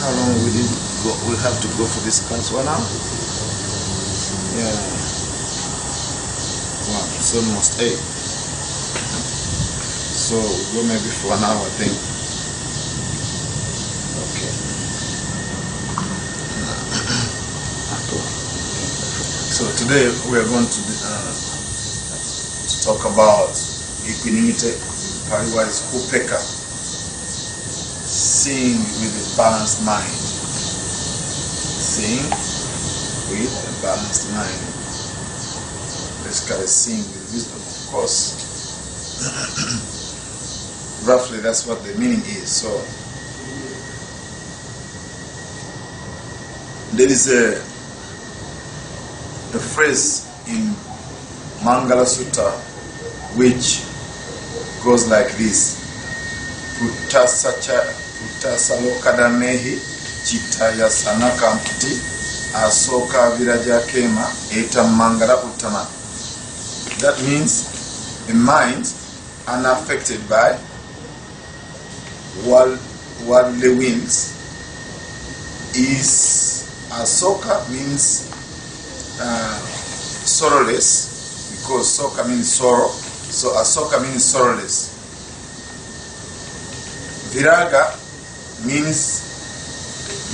How long we have to go for this class? 1 hour? Yeah. Wow, it's almost 8. So we'll go maybe for 1 hour, I think. Okay. So today we are going to talk about equanimity, otherwise Upekkha, seeing with a balanced mind. Seeing with a balanced mind. Basically seeing with wisdom, of course. Roughly that's what the meaning is. So there is a phrase in Mangala Sutta which goes like this: Puttasalokadamehi chittaya sanakampti asoka virajakema eta mangala uttama. That means a mind unaffected by worldly winds is asoka, means sorrowless, because soka means sorrow, so asoka means sorrowless. Viraga means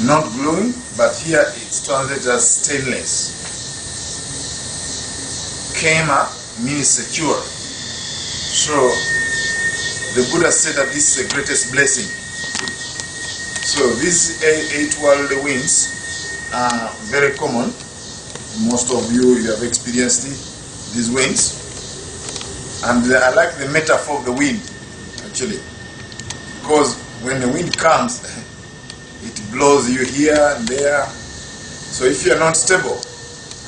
not glowing, but here it's translated as stainless. Kema means secure. So the Buddha said that this is the greatest blessing. So these 8 worldly winds are very common. Most of you have experienced these winds. And I like the metaphor of the wind, actually. Because when the wind comes, it blows you here and there. So if you're not stable,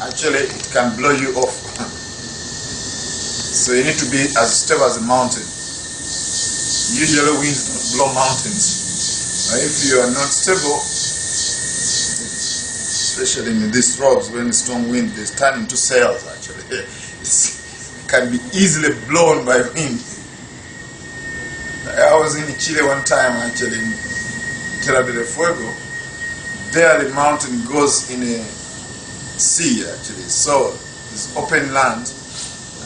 actually it can blow you off. So you need to be as stable as a mountain. Usually winds don't blow mountains. But if you are not stable, especially in these roads, when strong wind, they turn into sails actually. It can be easily blown by wind. I was in Chile one time actually, in Tierra del Fuego. There the mountain goes in a sea actually, so it's open land.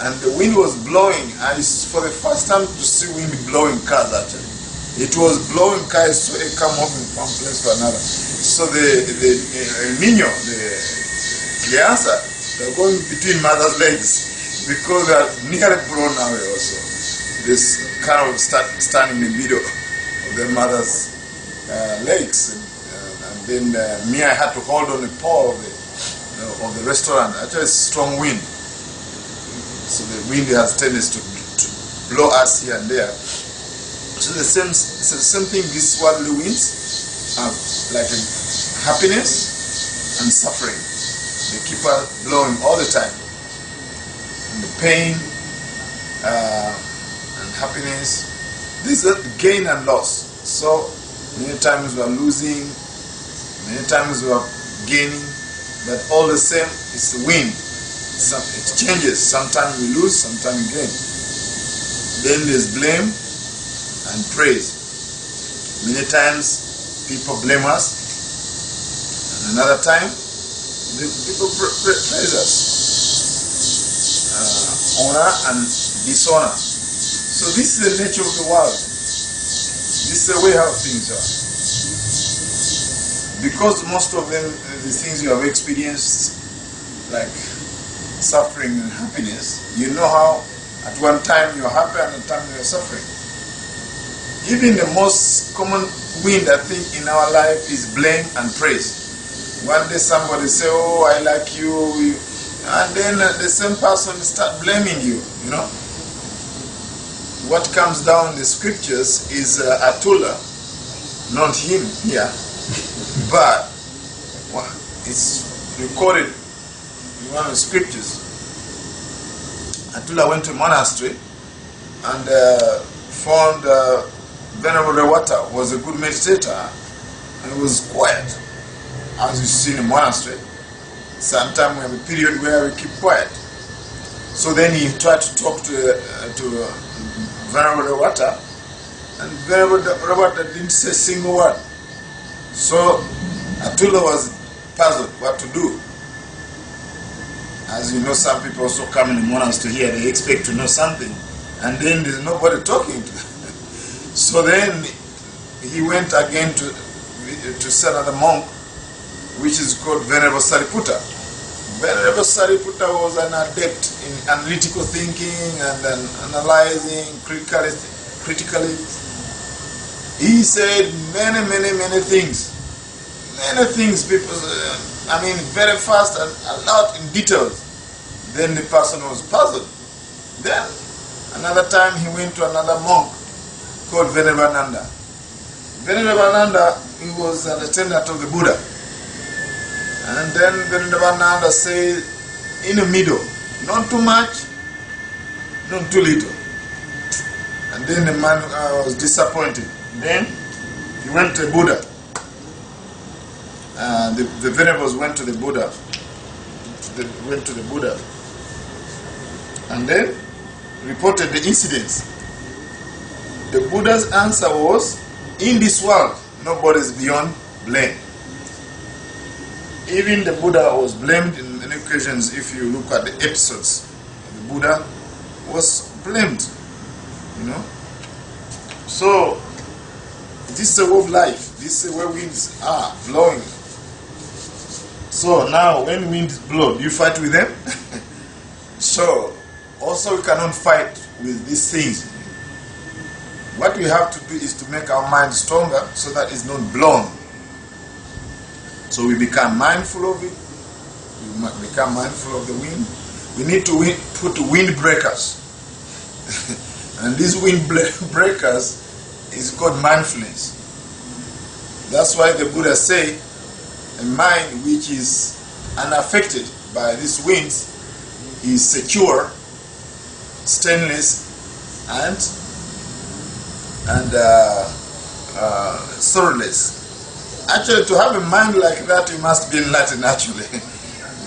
And the wind was blowing. I for the first time to see wind blowing cars actually. It was blowing cars, so they come moving from place to another. So the niño, the crianza, they're going between mother's legs because they are nearly blown away also. This kind of stand in the middle of the mother's legs. And then me, I had to hold on the pole of the restaurant. Actually, it's strong wind. So the wind has tendency to blow us here and there. So the same thing, these worldly winds are like happiness and suffering. They keep us blowing all the time. And the pain and happiness, these are gain and loss. So many times we are losing, many times we are gaining, but all the same, it's the wind. It changes. Sometimes we lose, sometimes we gain. Then there's blame and praise. Many times people blame us, and another time the people praise us. Honor and dishonor. So this is the nature of the world. This is the way how things are. Because most of them, the things you have experienced, like suffering and happiness, you know how at one time you're happy and at one time you're suffering. Even the most common wind, I think, in our life is blame and praise. One day somebody say, oh, I like you, and then the same person start blaming you, you know. What comes down in the scriptures is Atula, not him here, but it's recorded in one of the scriptures. Atula went to a monastery and found Venerable Rewata was a good meditator and he was quiet. As you see in a monastery, sometimes we have a period where we keep quiet. So then he tried to talk to Venerable Rewata, and Venerable Rewata didn't say a single word. So Atula was puzzled what to do. As you know, some people also come in the mornings to hear, they expect to know something, and then there's nobody talking to them. So then he went again to see another monk, which is called Venerable Sariputta. Venerable Sariputta was an adept in analytical thinking and then analyzing critically. He said many things. Many things, people, very fast and a lot in details. Then the person was puzzled. Then, another time he went to another monk called Venerabananda. Venerabananda, he was an attendant of the Buddha. And then Venerabananda said, in the middle, not too much, not too little. And then the man was disappointed. Then he went to the Buddha. The venerables went to the Buddha. They went to the Buddha. And then reported the incidents. The Buddha's answer was, in this world, nobody is beyond blame. Even the Buddha was blamed in many occasions. If you look at the episodes, the Buddha was blamed, So, this is the way of life. This is where winds are blowing. So now, when winds blow, do you fight with them? So, also we cannot fight with these things. What we have to do is to make our mind stronger so that it's not blown. So we become mindful of it. We become mindful of the wind. We need to put windbreakers. And these windbreakers is called mindfulness. That's why the Buddha say, a mind which is unaffected by these winds is secure, stainless, and sorrowless. Actually, to have a mind like that, you must be enlightened actually.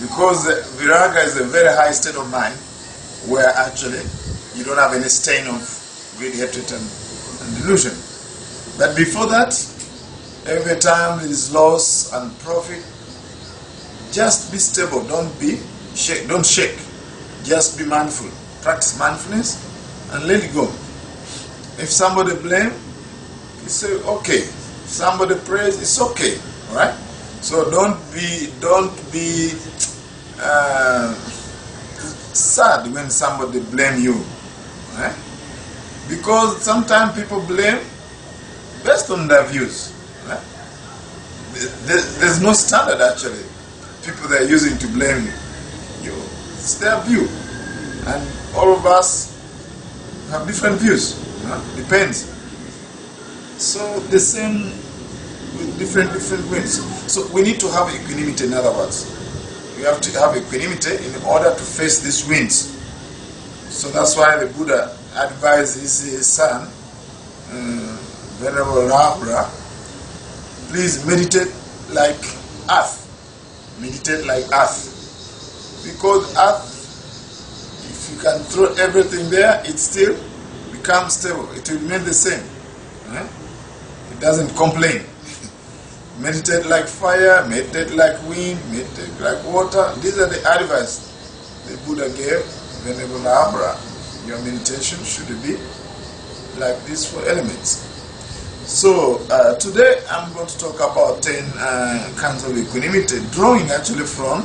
Because viraga is a very high state of mind where actually you don't have any stain of greed, hatred, and delusion. But before that, every time there is loss and profit, just be stable. Don't shake. Just be mindful. Practice mindfulness and let it go. If somebody blame, you say okay. If somebody praise, it's okay. All right. So don't be sad when somebody blame you. All right? Because sometimes people blame based on their views. Right? There's no standard actually. People they're using to blame you. It's their view. And all of us have different views. Depends. So the same with different winds. So we need to have equanimity, in other words. We have to have equanimity in order to face these winds. So that's why the Buddha advised his son, Venerable Rahura, please meditate like earth. Meditate like earth. Because earth, if you can throw everything there, it still becomes stable. It will remain the same. It doesn't complain. Meditate like fire, meditate like wind, meditate like water. These are the advice the Buddha gave Venerable Rahura. Your meditation should be like this for elements. So today I'm going to talk about 10 kinds of equanimity, drawing actually from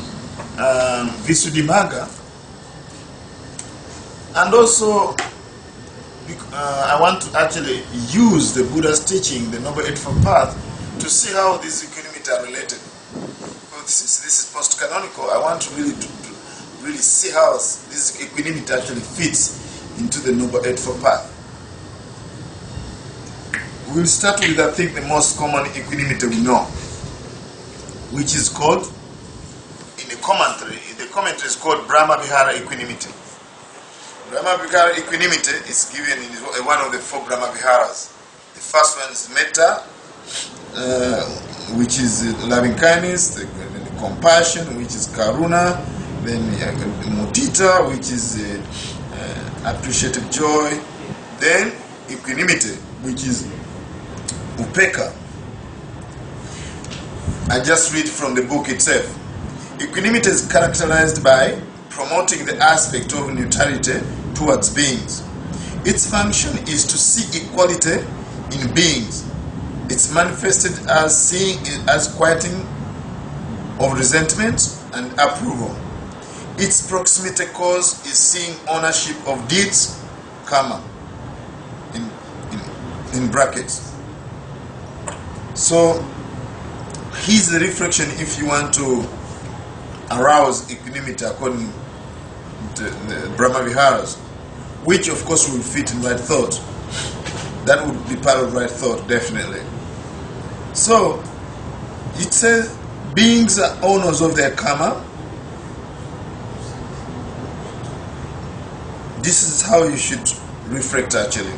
Visuddhimagga. And also I want to actually use the Buddha's teaching, the Noble Eightfold Path, to see how these equanimity are related. Because this is post-canonical. I want to really see how this equanimity actually fits into the Noble Eightfold Path. We'll start with, I think, the most common equanimity we know, which is called, in the commentary is called Brahma Vihara equanimity. Brahma Vihara equanimity is given in one of the 4 Brahma Viharas. The first one is Metta, which is loving kindness, the compassion, which is Karuna, then Mudita, which is appreciative joy, then equanimity, which is Upekkha. I just read from the book itself. Equanimity is characterized by promoting the aspect of neutrality towards beings. Its function is to see equality in beings. It's manifested as seeing as quieting of resentment and approval. Its proximity cause is seeing ownership of deeds, karma, in brackets. So here's the reflection if you want to arouse equanimity according to the Brahma Viharas, which of course will fit in right thought. That would be part of right thought, definitely. So it says beings are owners of their karma. This is how you should reflect actually.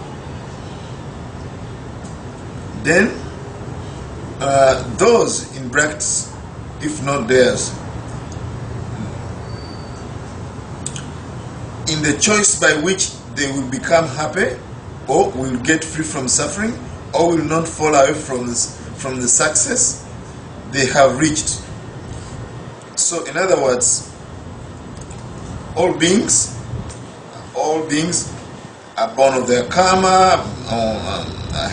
Then those in brackets, if not theirs, in the choice by which they will become happy or will get free from suffering or will not fall away from the success they have reached. So in other words, all beings are born of their karma,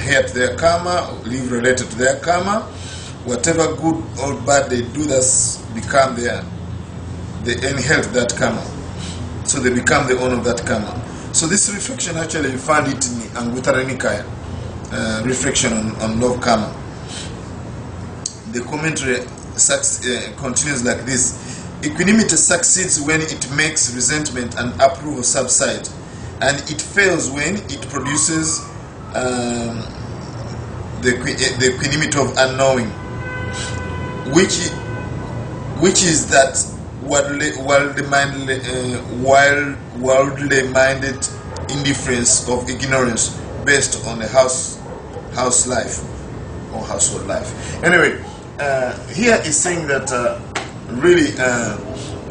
heir to their karma, live related to their karma. Whatever good or bad they do, that's become they inherit that karma. So they become the owner of that karma. So this reflection actually you find it in Anguttara Nikaya, reflection on love karma. The commentary continues like this. Equanimity succeeds when it makes resentment and approval subside, and it fails when it produces the equanimity of unknowing, which is that worldly minded indifference of ignorance based on the house life or household life. Anyway, here is saying that really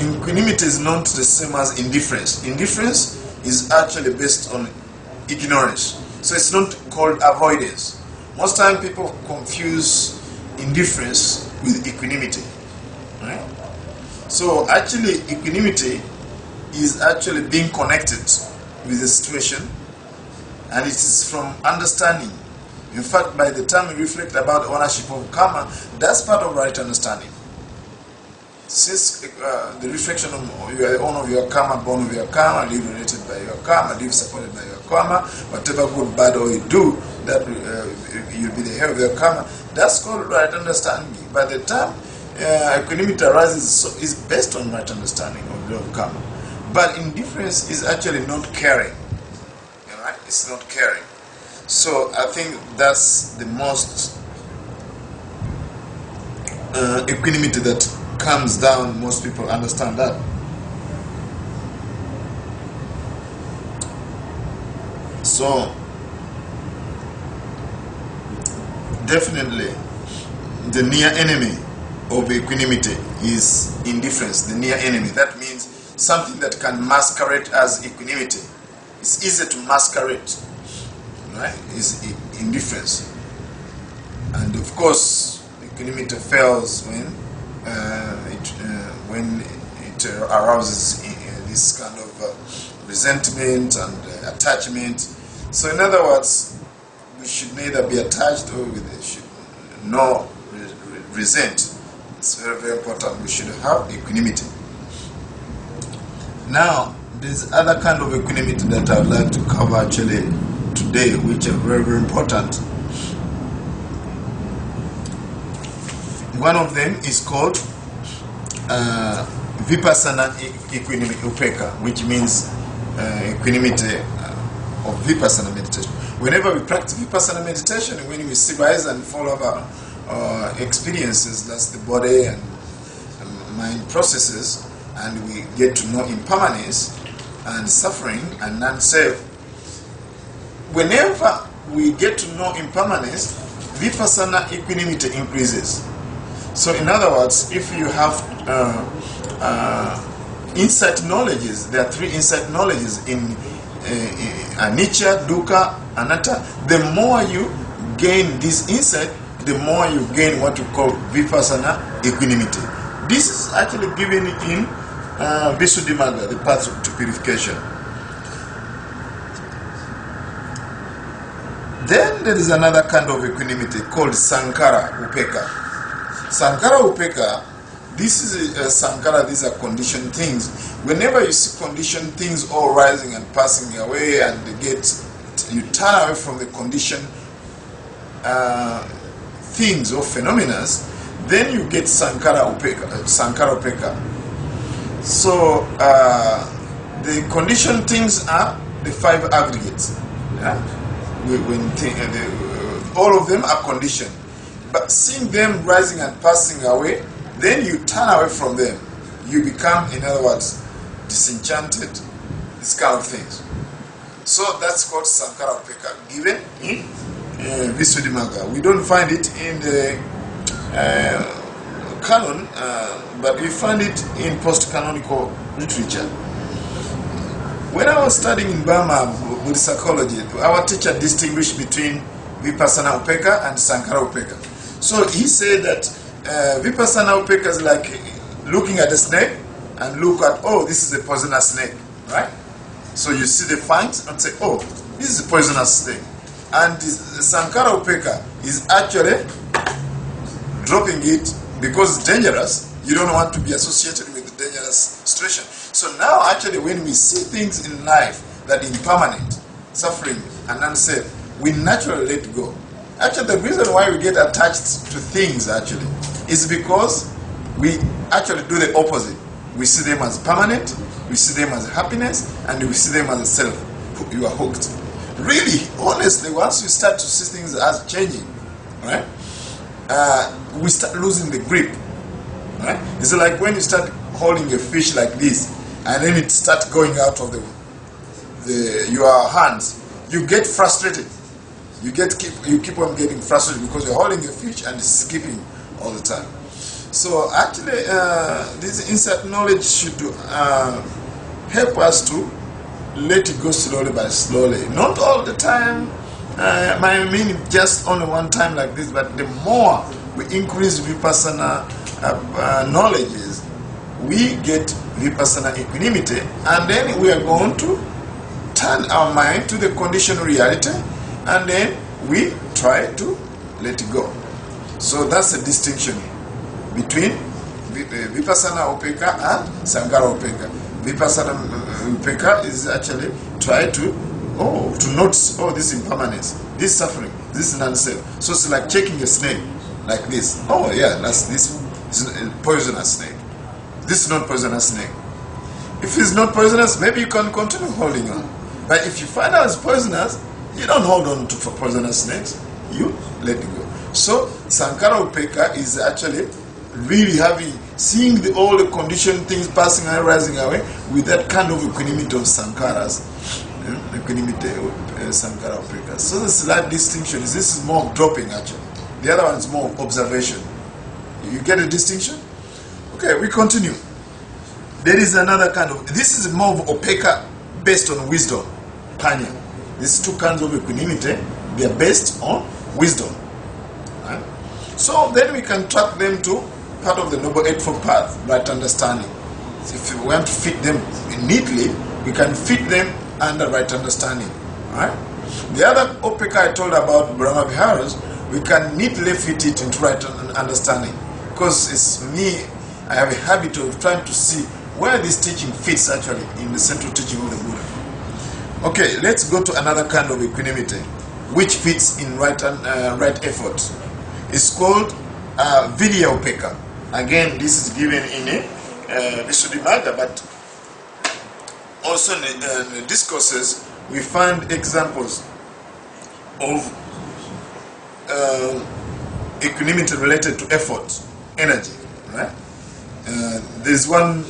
equanimity is not the same as indifference. Indifference is actually based on ignorance, so it's not called avoidance. Most time people confuse indifference with equanimity, right? So actually equanimity is actually being connected with the situation, and it is from understanding. In fact, by the time we reflect about ownership of karma, that's part of right understanding. Since the reflection of you are the owner of your karma, born of your karma, live related by your karma, live supported by your karma, whatever good, bad or you do, that you'll be the heir of your karma, that's called right understanding. By the time equanimity arises, so is based on right understanding of karma. But indifference is actually not caring. Right? It's not caring. So I think that's the most equanimity that comes down. Most people understand that. So definitely the near enemy of equanimity is indifference. The near enemy, that means something that can masquerade as equanimity. It's easy to masquerade, right? Is indifference. And of course equanimity fails when it arouses this kind of resentment and attachment. So in other words, we should neither be attached or we should nor resent. It's very, very important. We should have equanimity. Now, there's other kind of equanimity that I would like to cover actually today, which are very, very important. One of them is called Vipassana equanimity, Upekkha, which means equanimity of Vipassana meditation. Whenever we practice Vipassana meditation, when we see rise and fall of our experiences, that's the body and mind processes, and we get to know impermanence and suffering and non-self. Whenever we get to know impermanence, Vipassana equanimity increases. So in other words, if you have insight knowledges, there are 3 insight knowledges in anicca, dukkha, anatta. The more you gain this insight, the more you gain what you call vipassana equanimity. This is actually given in Visuddhimagga, the path to purification. Then there is another kind of equanimity called Sankhara Upekkha. Sankhara Upekkha, this is Sankhara, these are conditioned things. Whenever you see conditioned things all rising and passing away and you turn away from the conditioned things or phenomena, then you get Sankhara Upekkha. So the conditioned things are the 5 aggregates. Yeah? All of them are conditioned. But seeing them rising and passing away, then you turn away from them. You become, in other words, disenchanted, this kind of things. So that's called Sankhara Upekkha, given in Visuddhimagga. We don't find it in the canon, but we find it in post-canonical literature. When I was studying in Burma Buddhist psychology, our teacher distinguished between Vipassana Upekkha and Sankhara Upekkha. So he said that Vipassana Upekkha is like looking at a snake and look at, oh, this is a poisonous snake, right? So you see the fangs and say, oh, this is a poisonous snake. And the Sankhara Upekkha is actually dropping it because it's dangerous. You don't want to be associated with the dangerous situation. So now actually when we see things in life that are impermanent, suffering and unsafe, we naturally let go. Actually the reason why we get attached to things actually is because we actually do the opposite. We see them as permanent, we see them as happiness, and we see them as a self. You are hooked. Really, honestly, once you start to see things as changing, right, we start losing the grip. Right? It's like when you start holding a fish like this, and then it starts going out of your hands. You get frustrated. You keep on getting frustrated because you're holding a fish and it's skipping all the time. So actually, this insight knowledge should help us to let it go slowly by slowly. Not all the time. I mean, just only one time like this. But the more we increase vipassana knowledges, we get vipassana equanimity, and then we are going to turn our mind to the conditioned reality, and then we try to let it go. So that's the distinction between vipassana upekkha and sankhara upekkha. Vipassana upekkha is actually try to notice, this impermanence, this suffering, this non-self. So it's like checking a snake like this. Oh yeah, that's this. It's a poisonous snake. This is not poisonous snake. If it's not poisonous, maybe you can continue holding on. But if you find out it's poisonous, you don't hold on to poisonous snakes. You let it go. So Sankhara Upekkha is actually really seeing all the conditioned things passing and rising away with that kind of equanimity of Sankharas. Equanimity of Sankhara Upekkha. So the slight distinction is this is more of dropping actually. The other one is more of observation. You get a distinction? Okay, we continue. There is another kind of, this is more of Upekkha based on wisdom, Panya. These two kinds of equanimity, they are based on wisdom. Right? So then we can track them to part of the Noble Eightfold Path, right understanding. So if we want to fit them neatly, we can fit them under right understanding. Right? The other Upekkha I told about, Brahma Viharas, we can neatly fit it into right understanding. Because it's me, I have a habit of trying to see where this teaching fits actually in the central teaching of the Buddha. Okay, let's go to another kind of equanimity, which fits in right effort. It's called Vidya Upekkha. Again, this is given in Visuddhimagga, but also in the discourses, we find examples of equanimity related to effort, energy, right? There's one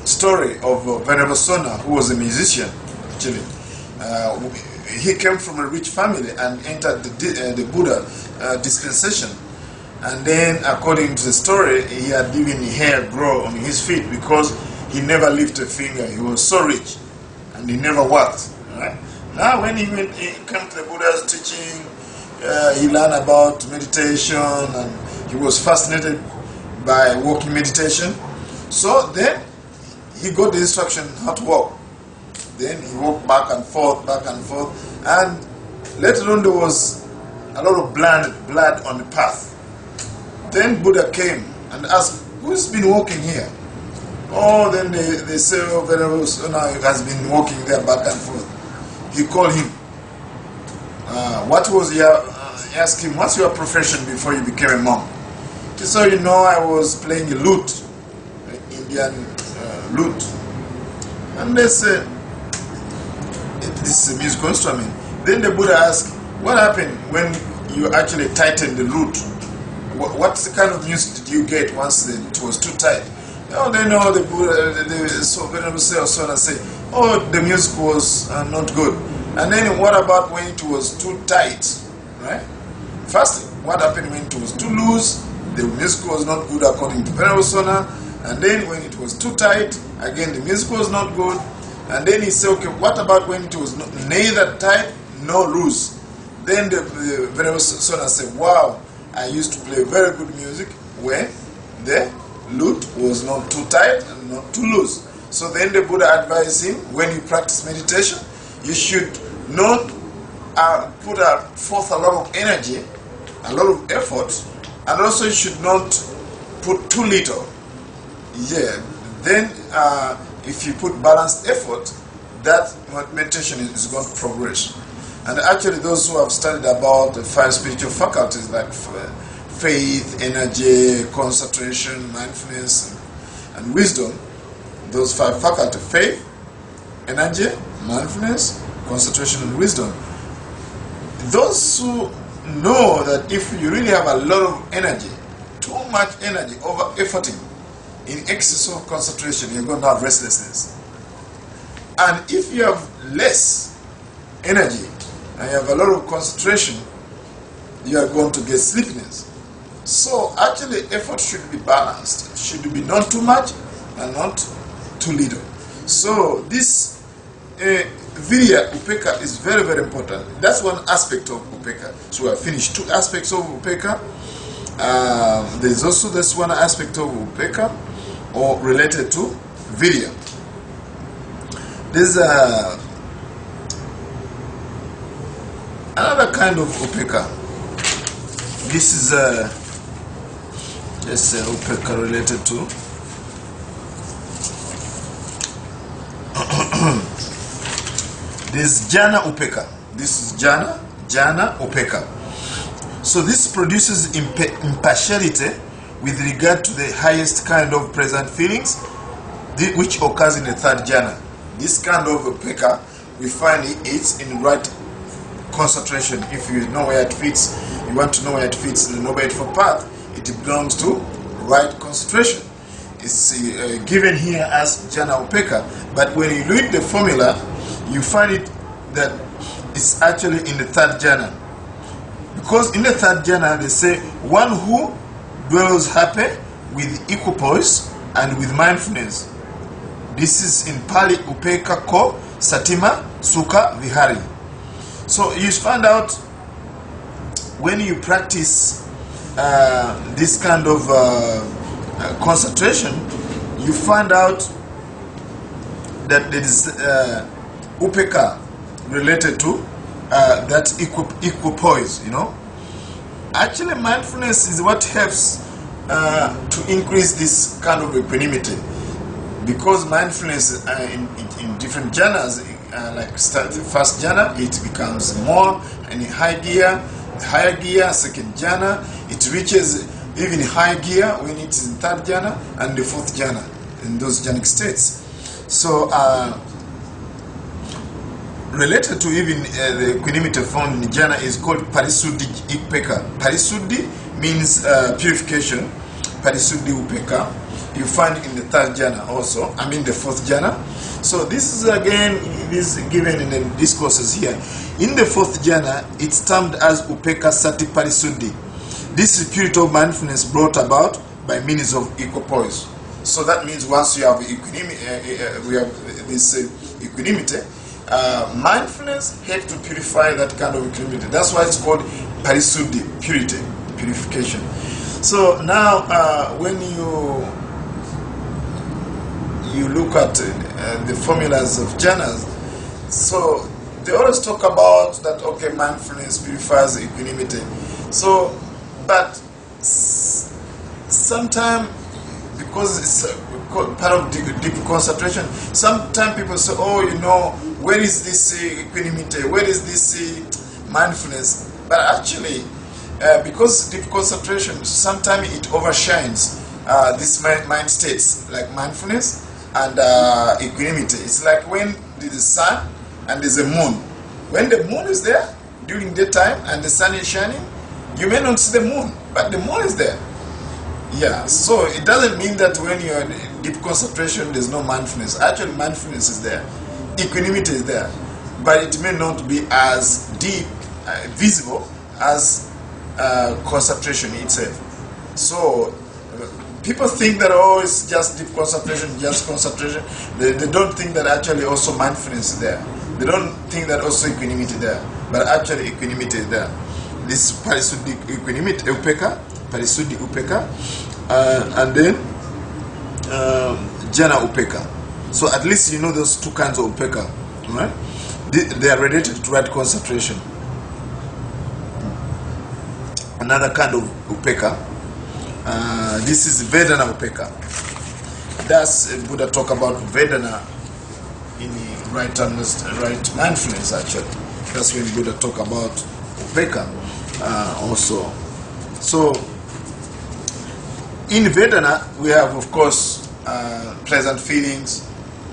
story of Venerable Sona, who was a musician, actually. He came from a rich family and entered the Buddha dispensation. And then, according to the story, he had even hair grow on his feet because he never lifted a finger. He was so rich, and he never worked. Right? Now, when he came to the Buddha's teaching, he learned about meditation, and he was fascinated by walking meditation. So then he got the instruction how to walk. Then he walked back and forth, and later on there was a lot of blood on the path. Then Buddha came and asked, who's been walking here? Oh, then they say, oh, Venerable Sona has been walking there back and forth. He called him. What was your, he asked him, what's your profession before you became a monk? He said, you know, I was playing a lute, Indian lute. And they said, this is a musical instrument. Then the Buddha asked, what happened when you actually tightened the lute? What kind of music did you get once it was too tight? Oh, they know the Buddha, so Venerable Sona say, oh, the music was not good. And then what about when it was too tight, right? First, what happened when it was too loose? The music was not good according to Venerable Sona. And then when it was too tight, again the music was not good. And then he said, okay, what about when it was neither tight nor loose? Then the Venerable Sona said, wow, I used to play very good music when the lute was not too tight and not too loose. So then the Buddha advised him, when you practice meditation, you should not put forth a lot of energy, a lot of effort, and also you should not put too little. Yeah, then if you put balanced effort, that meditation is going to progress. And actually those who have studied about the 5 spiritual faculties like faith, energy, concentration, mindfulness, and wisdom, those 5 faculties, faith, energy, mindfulness, concentration, and wisdom, those who know that if you really have a lot of energy, too much energy, over-efforting, in excess of concentration, you're going to have restlessness. And if you have less energy and you have a lot of concentration, you are going to get sleepiness. So actually effort should be balanced. It should be not too much and not too little. So this Virya Upekkha is very, very important. That's one aspect of Upekkha. So we have finished 2 aspects of Upekkha. There's also this one aspect of Upekkha, or related to Virya. There's another kind of Upekkha. This is Upekkha related to this Jhana Upekkha. This is Jhana Upekkha. So this produces impartiality with regard to the highest kind of present feelings, which occurs in the 3rd jhana. This kind of Upekkha, we find it's in right concentration. If you know where it fits, you want to know where it fits in the Noble Eightfold Path, it belongs to right concentration. It's given here as Jhana Upekkha, but when you read the formula, you find it that it's actually in the 3rd jhana. Because in the 3rd jhana, they say, one who dwells happy with equipoise and with mindfulness. This is in Pali Upekkha ko Satima Sukha Vihari. So you find out when you practice this kind of concentration, you find out that there is Upekkha related to that equipoise, you know. Actually, mindfulness is what helps to increase this kind of equanimity, because mindfulness in different jhanas, like the 1st jhana, it becomes more in high gear, higher gear, 2nd jhana, it reaches even high gear when it is in 3rd jhana and the 4th jhana, in those jhanic states. So related to even the equanimity found in jhana is called Parisuddhi Upekkha. Parisuddhi means purification. Parisuddhi Upekkha you find in the 3rd jhana also, I mean the 4th jhana. So this is again given in the discourses here. In the 4th jhana, it's termed as Upekkha Sati Parisuddhi. This is purity of mindfulness brought about by means of equipoise. So that means once you have equanimity, we have this equanimity, mindfulness helps to purify that kind of equanimity. That's why it's called parisuddhi, purity, purification. So now when you look at the formulas of jhanas, so they always talk about that, okay, mindfulness purifies equanimity. So, but sometimes, because it's part of deep concentration, sometimes people say, oh, where is this equanimity, where is this mindfulness? But actually, because deep concentration, sometimes it overshines these mind states, like mindfulness and equanimity. It's like when there's a sun and there's a moon. When the moon is there during daytime and the sun is shining, you may not see the moon, but the moon is there. Yeah, so it doesn't mean that when you're in deep concentration there's no mindfulness. Actually, mindfulness is there, equanimity is there, but it may not be as deep, visible as concentration itself. So people think that, oh, it's just deep concentration, just concentration. They don't think that actually also mindfulness is there. They don't think that also equanimity is there, but actually equanimity is there. This parisuddhi equanimity, upekkha, parisuddhi upekkha, and then jhana upekkha. So at least you know those two kinds of upekkha, right? They are related to right concentration. Another kind of upekkha, this is Vedana upekkha. That's Buddha talk about Vedana in right mindfulness. Actually, that's when Buddha talk about upekkha also. So in Vedana we have, of course, pleasant feelings.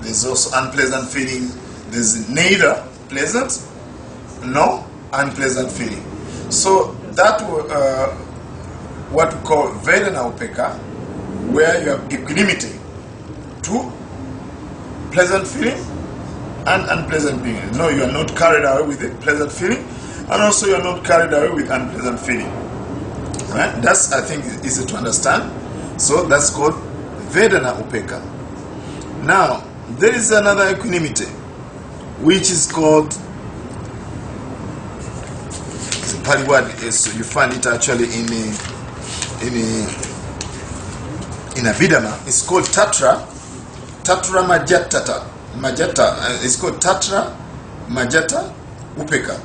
There's also unpleasant feeling. There's neither pleasant nor unpleasant feeling. So that what we call Vedana upekkha, where you have equanimity to pleasant feeling and unpleasant feeling. No, you are not carried away with a pleasant feeling, and also you are not carried away with unpleasant feeling. Right? That's, I think, easy to understand. So that's called Vedana upekkha. Now there is another equanimity, which is called, the Pali word is, you find it actually in Abhidhamma. It's called Tatra Majjata. It's called Tatra Majjata Upekkha.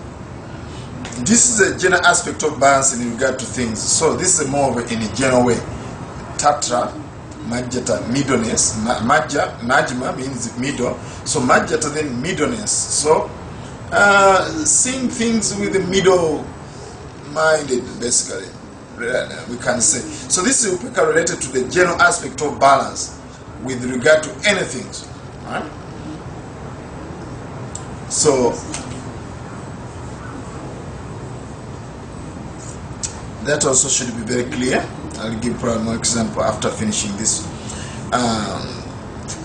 This is a general aspect of balance in regard to things. So this is more of in a general way. Tatra Majjata, middleness. Majjma means middle. So Majjata, then middleness. So seeing things with the middle-minded, basically, we can say. So this is upekkha related to the general aspect of balance with regard to anything. Right? So that also should be very clear. I'll give probably more example after finishing this.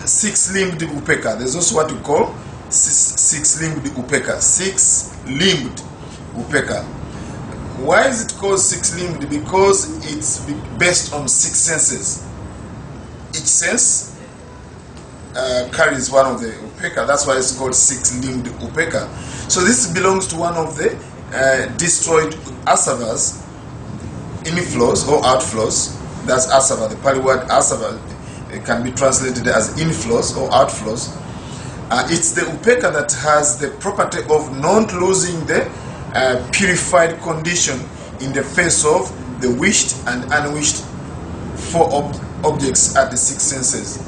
Six-limbed upekkha. There's also what we call six-limbed upekkha. Six-limbed upekkha. Why is it called six-limbed? Because it's based on six senses. Each sense carries one of the upekkha. That's why it's called six-limbed upekkha. So this belongs to one of the destroyed asavas, inflows or outflows. That's asava. The Pali word asava, it can be translated as inflows or outflows. It's the upekkha that has the property of not losing the purified condition in the face of the wished and unwished four objects at the six senses.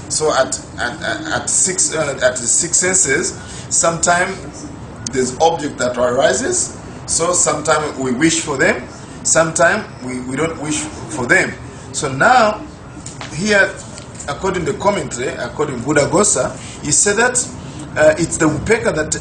So at the six senses, sometimes there's object that arises. So sometimes we wish for them, sometimes we don't wish for them. So now here, according to the commentary, according to Buddharakkhita, he said that it's the upekkha that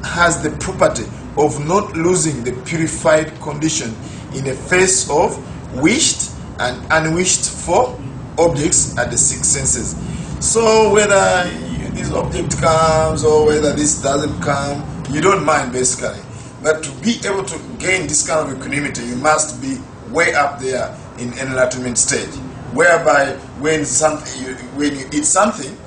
has the property of not losing the purified condition in the face of wished and unwished for objects at the six senses. So whether this object comes or whether this doesn't come, you don't mind basically. But to be able to gain this kind of equanimity, you must be way up there in enlightenment stage, whereby when you eat something,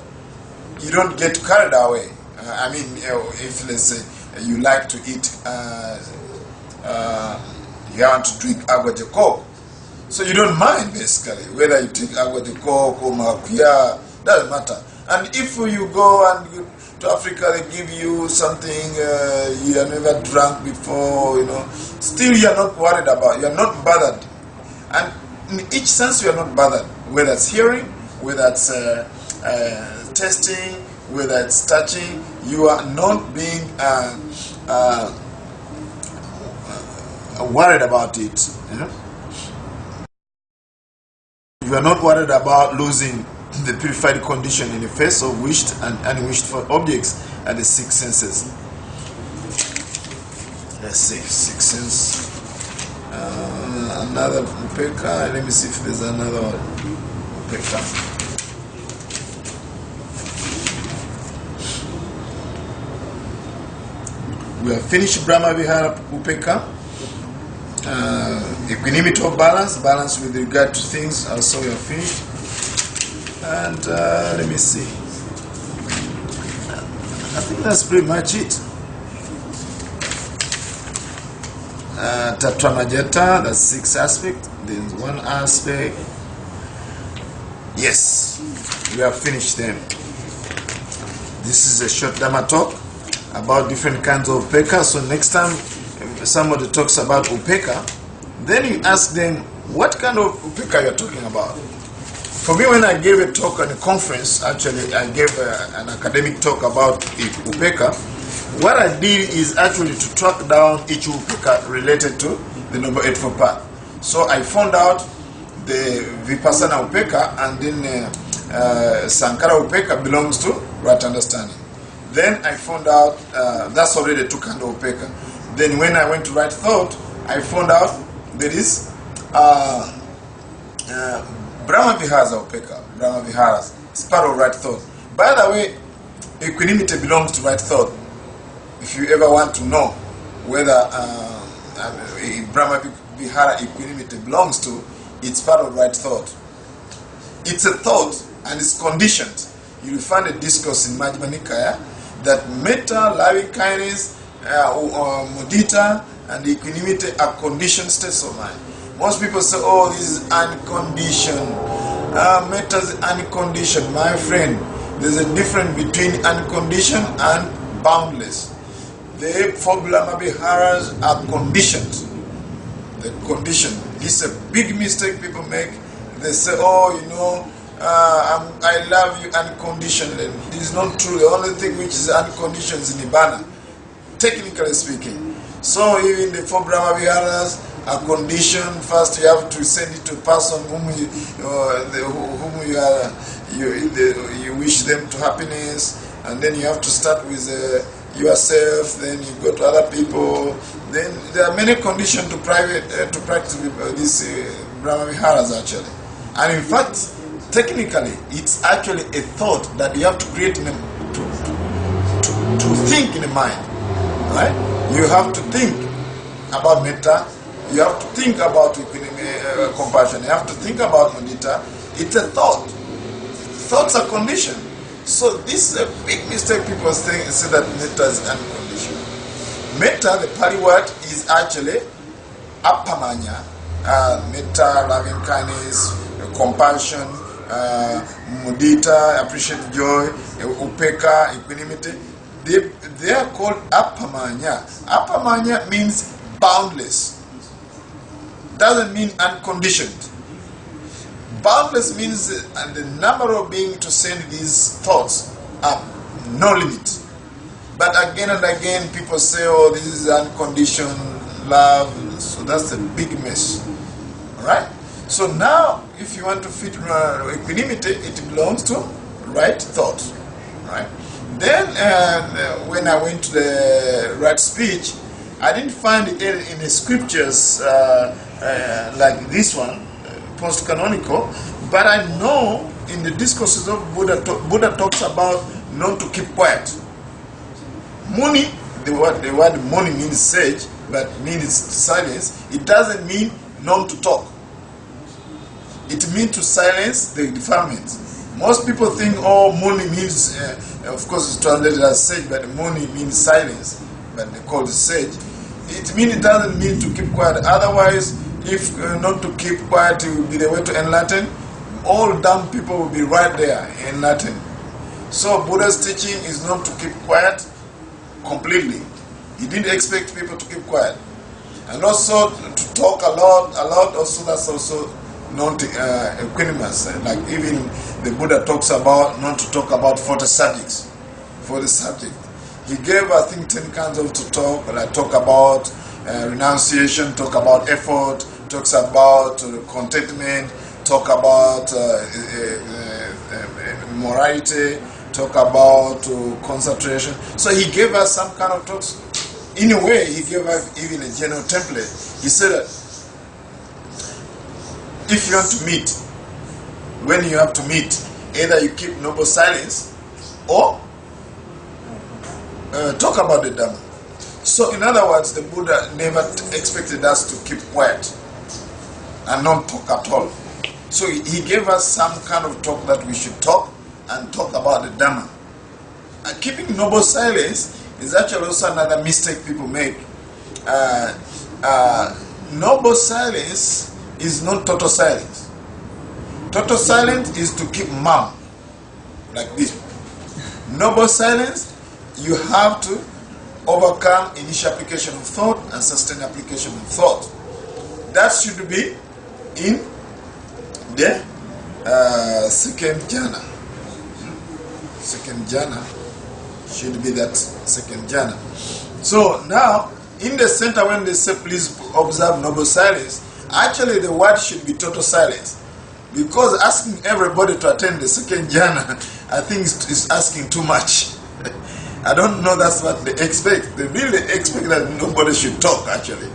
you don't get carried away. I mean, if let's say you like to eat You want to drink agua de coco. So you don't mind, basically, whether you take agua de coco, maracuya, doesn't matter. And if you go and to Africa, they give you something you have never drunk before, still you are not worried about, you are not bothered. And in each sense you are not bothered, whether it's hearing, whether it's tasting, whether it's touching, you are not being worried about it. You are not worried about losing the purified condition in the face of wished and unwished for objects and the six senses. Let's see, six senses. Another Upekkha. Let me see if there's another one. Upekkha. We have finished Brahma Vihara Upekkha. Equanimity of balance with regard to things, also we have finished. And let me see. I think that's pretty much it. Tatramajata, that's 6 aspects. There's 1 aspect. Yes, we have finished them. This is a short Dhamma talk about different kinds of Upekkha. So next time somebody talks about Upekkha, then you ask them, what kind of Upekkha you're talking about? For me, when I gave a talk at a conference, actually I gave an academic talk about Upekkha, what I did is actually to track down each Upekkha related to the Noble Eightfold Path. So I found out the Vipassana Upekkha, and then Sankhara Upekkha belongs to right understanding. Then I found out that's already 2 kinds of Upekkha. Then when I went to right thought, I found out there is Brahma Viharas Upekkha. Brahma Viharas. It's part of right thought. By the way, equanimity belongs to right thought. If you ever want to know whether Brahma Vihara equanimity belongs to, it's part of right thought. It's a thought and it's conditioned. You will find a discourse in Majjhima Nikaya that metta, loving kindness, mudita, and equanimity are conditioned states of mind. Most people say, oh, this is unconditioned. Metta is unconditioned. My friend, there's a difference between unconditioned and boundless. The 4 Brahma Viharas are conditioned. They're conditioned. This is a big mistake people make. They say, oh, I love you unconditionally. It is not true. The only thing which is unconditioned is Nibbana, technically speaking. So even the 4 Brahma Viharas are conditioned. First, you have to send it to a person whom you wish them to happiness, and then you have to start with yourself. Then you go to other people. Then there are many conditions to practice these Brahma Viharas actually. And in fact, technically, it's actually a thought that you have to create to think in the mind, right? You have to think about metta. You have to think about compassion. You have to think about mudita. It's a thought. Thoughts are conditioned. So this is a big mistake. People say that metta is unconditioned. Metta, the Pali word, is actually appamanya. Metta, loving kindness, compassion, mudita, appreciate joy, upekkha, equanimity. They are called appamanya. Appamanya means boundless. Doesn't mean unconditioned. Boundless means the number of beings to send these thoughts are no limit. But again and again people say, oh, this is unconditioned love. So that's a big mess. Alright? So now, if you want to fit equanimity, it belongs to right thought. Right? Then, when I went to the right speech, I didn't find it in the scriptures like this one, post-canonical, but I know in the discourses of Buddha talks about not to keep quiet. Muni, the word muni means sage, but means silence. It doesn't mean not to talk. It means to silence the defilements. Most people think, oh, muni means, of course it's translated as sage, but muni means silence, but they call it sage. it doesn't mean to keep quiet. Otherwise, if not to keep quiet will be the way to enlighten, all dumb people will be right there enlightened. So Buddha's teaching is not to keep quiet completely. He didn't expect people to keep quiet. And also to talk a lot, also that's also not equanimous. Like even the Buddha talks about not to talk about 40 subjects. 40 subjects. He gave, I think, 10 kinds of to talk, like talk about renunciation, talk about effort, talks about contentment, talk about morality, talk about concentration. So he gave us some kind of talks. In a way, he gave us even a general template. He said that if you want to meet, when you have to meet, either you keep noble silence or talk about the Dhamma. So in other words, the Buddha never expected us to keep quiet and not talk at all. So he gave us some kind of talk that we should talk and talk about the Dhamma. And keeping noble silence is actually also another mistake people make. Noble silence is not total silence. Total silence is to keep mum, like this. Noble silence, you have to overcome initial application of thought and sustained application of thought. That should be in the second jhana. Second jhana should be that second jhana. So now, in the center when they say please observe noble silence, actually the word should be total silence. Because asking everybody to attend the second jhana, I think is asking too much. I don't know that's what they expect. They really expect that nobody should talk actually.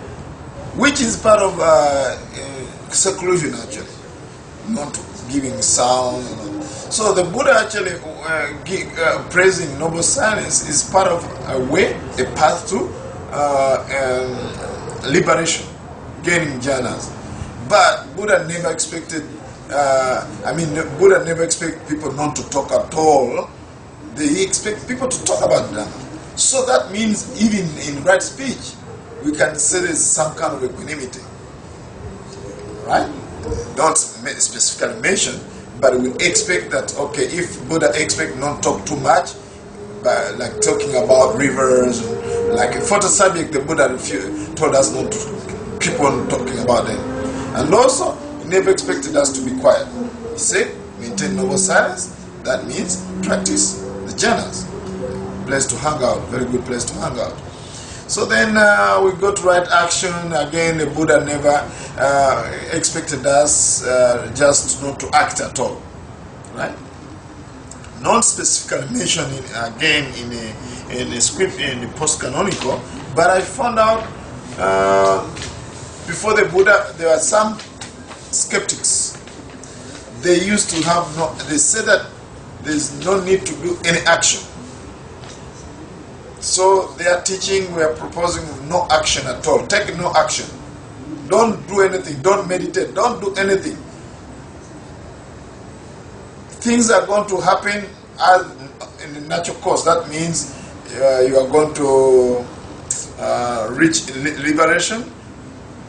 Which is part of seclusion actually. Not giving sound. So the Buddha actually praising noble silence is part of a way, a path to liberation, gaining jhanas. But Buddha never expected, Buddha never expected people not to talk at all. They expect people to talk about Dhamma. So that means even in right speech, we can say there's some kind of equanimity. Right? Don't specifically mention, but we expect that, okay, if Buddha expect not talk too much, but like talking about rivers, like for the subject, the Buddha told us not to keep on talking about them. And also, he never expected us to be quiet. He said, maintain noble silence. That means practice the jhanas. Place to hang out, very good place to hang out. So then we go to right action. Again, the Buddha never expected us just not to act at all. Right? Not specifically mentioned again in the script, in the post-canonical, but I found out before the Buddha, there were some skeptics. They used to have they said that there's no need to do any action. So their teaching, we are proposing no action at all. Take no action. Don't do anything. Don't meditate. Don't do anything. Things are going to happen as in the natural course. That means you are going to reach liberation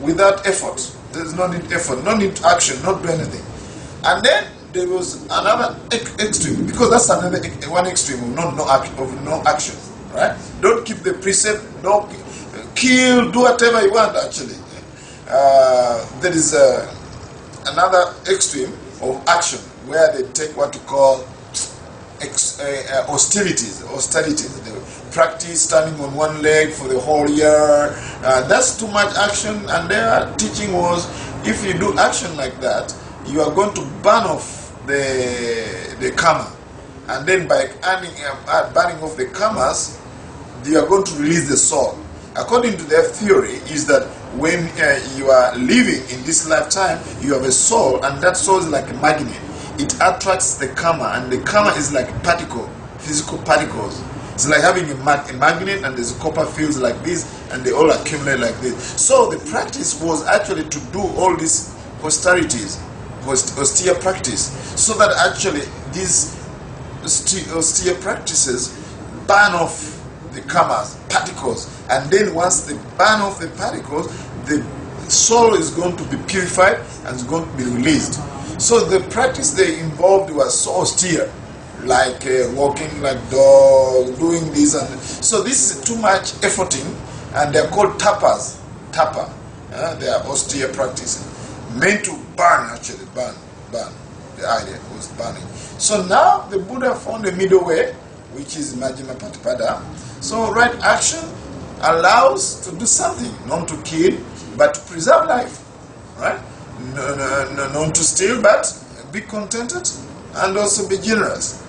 without effort. There's no need effort, no need action, not do anything. And then there was another extreme, because that's another one extreme of no action. Right? Don't keep the precept, don't kill, do whatever you want actually. There is another extreme of action where they take what you call austerities. They practice standing on one leg for the whole year. That's too much action, and their teaching was if you do action like that, you are going to burn off the karma. And then by burning off the karmas, you are going to release the soul. According to their theory, is that when you are living in this lifetime, you have a soul, and that soul is like a magnet. It attracts the karma, and the karma is like a particle, physical particles. It's like having a magnet, and there's copper fields like this, and they all accumulate like this. So the practice was actually to do all these austerities, austere practice, so that actually these austere practices burn off the karmas, particles, and then once they burn off the particles, the soul is going to be purified and is going to be released. So the practice they involved was so austere, like walking like dog, doing this, and so this is too much efforting, and they're called tapas. Tapa, they are austere practices, meant to burn, actually burn. The idea was burning. So now the Buddha found a middle way, which is Majjhima Patipada. So right action allows to do something, not to kill, but to preserve life, right? Not to steal, but be contented, and also be generous,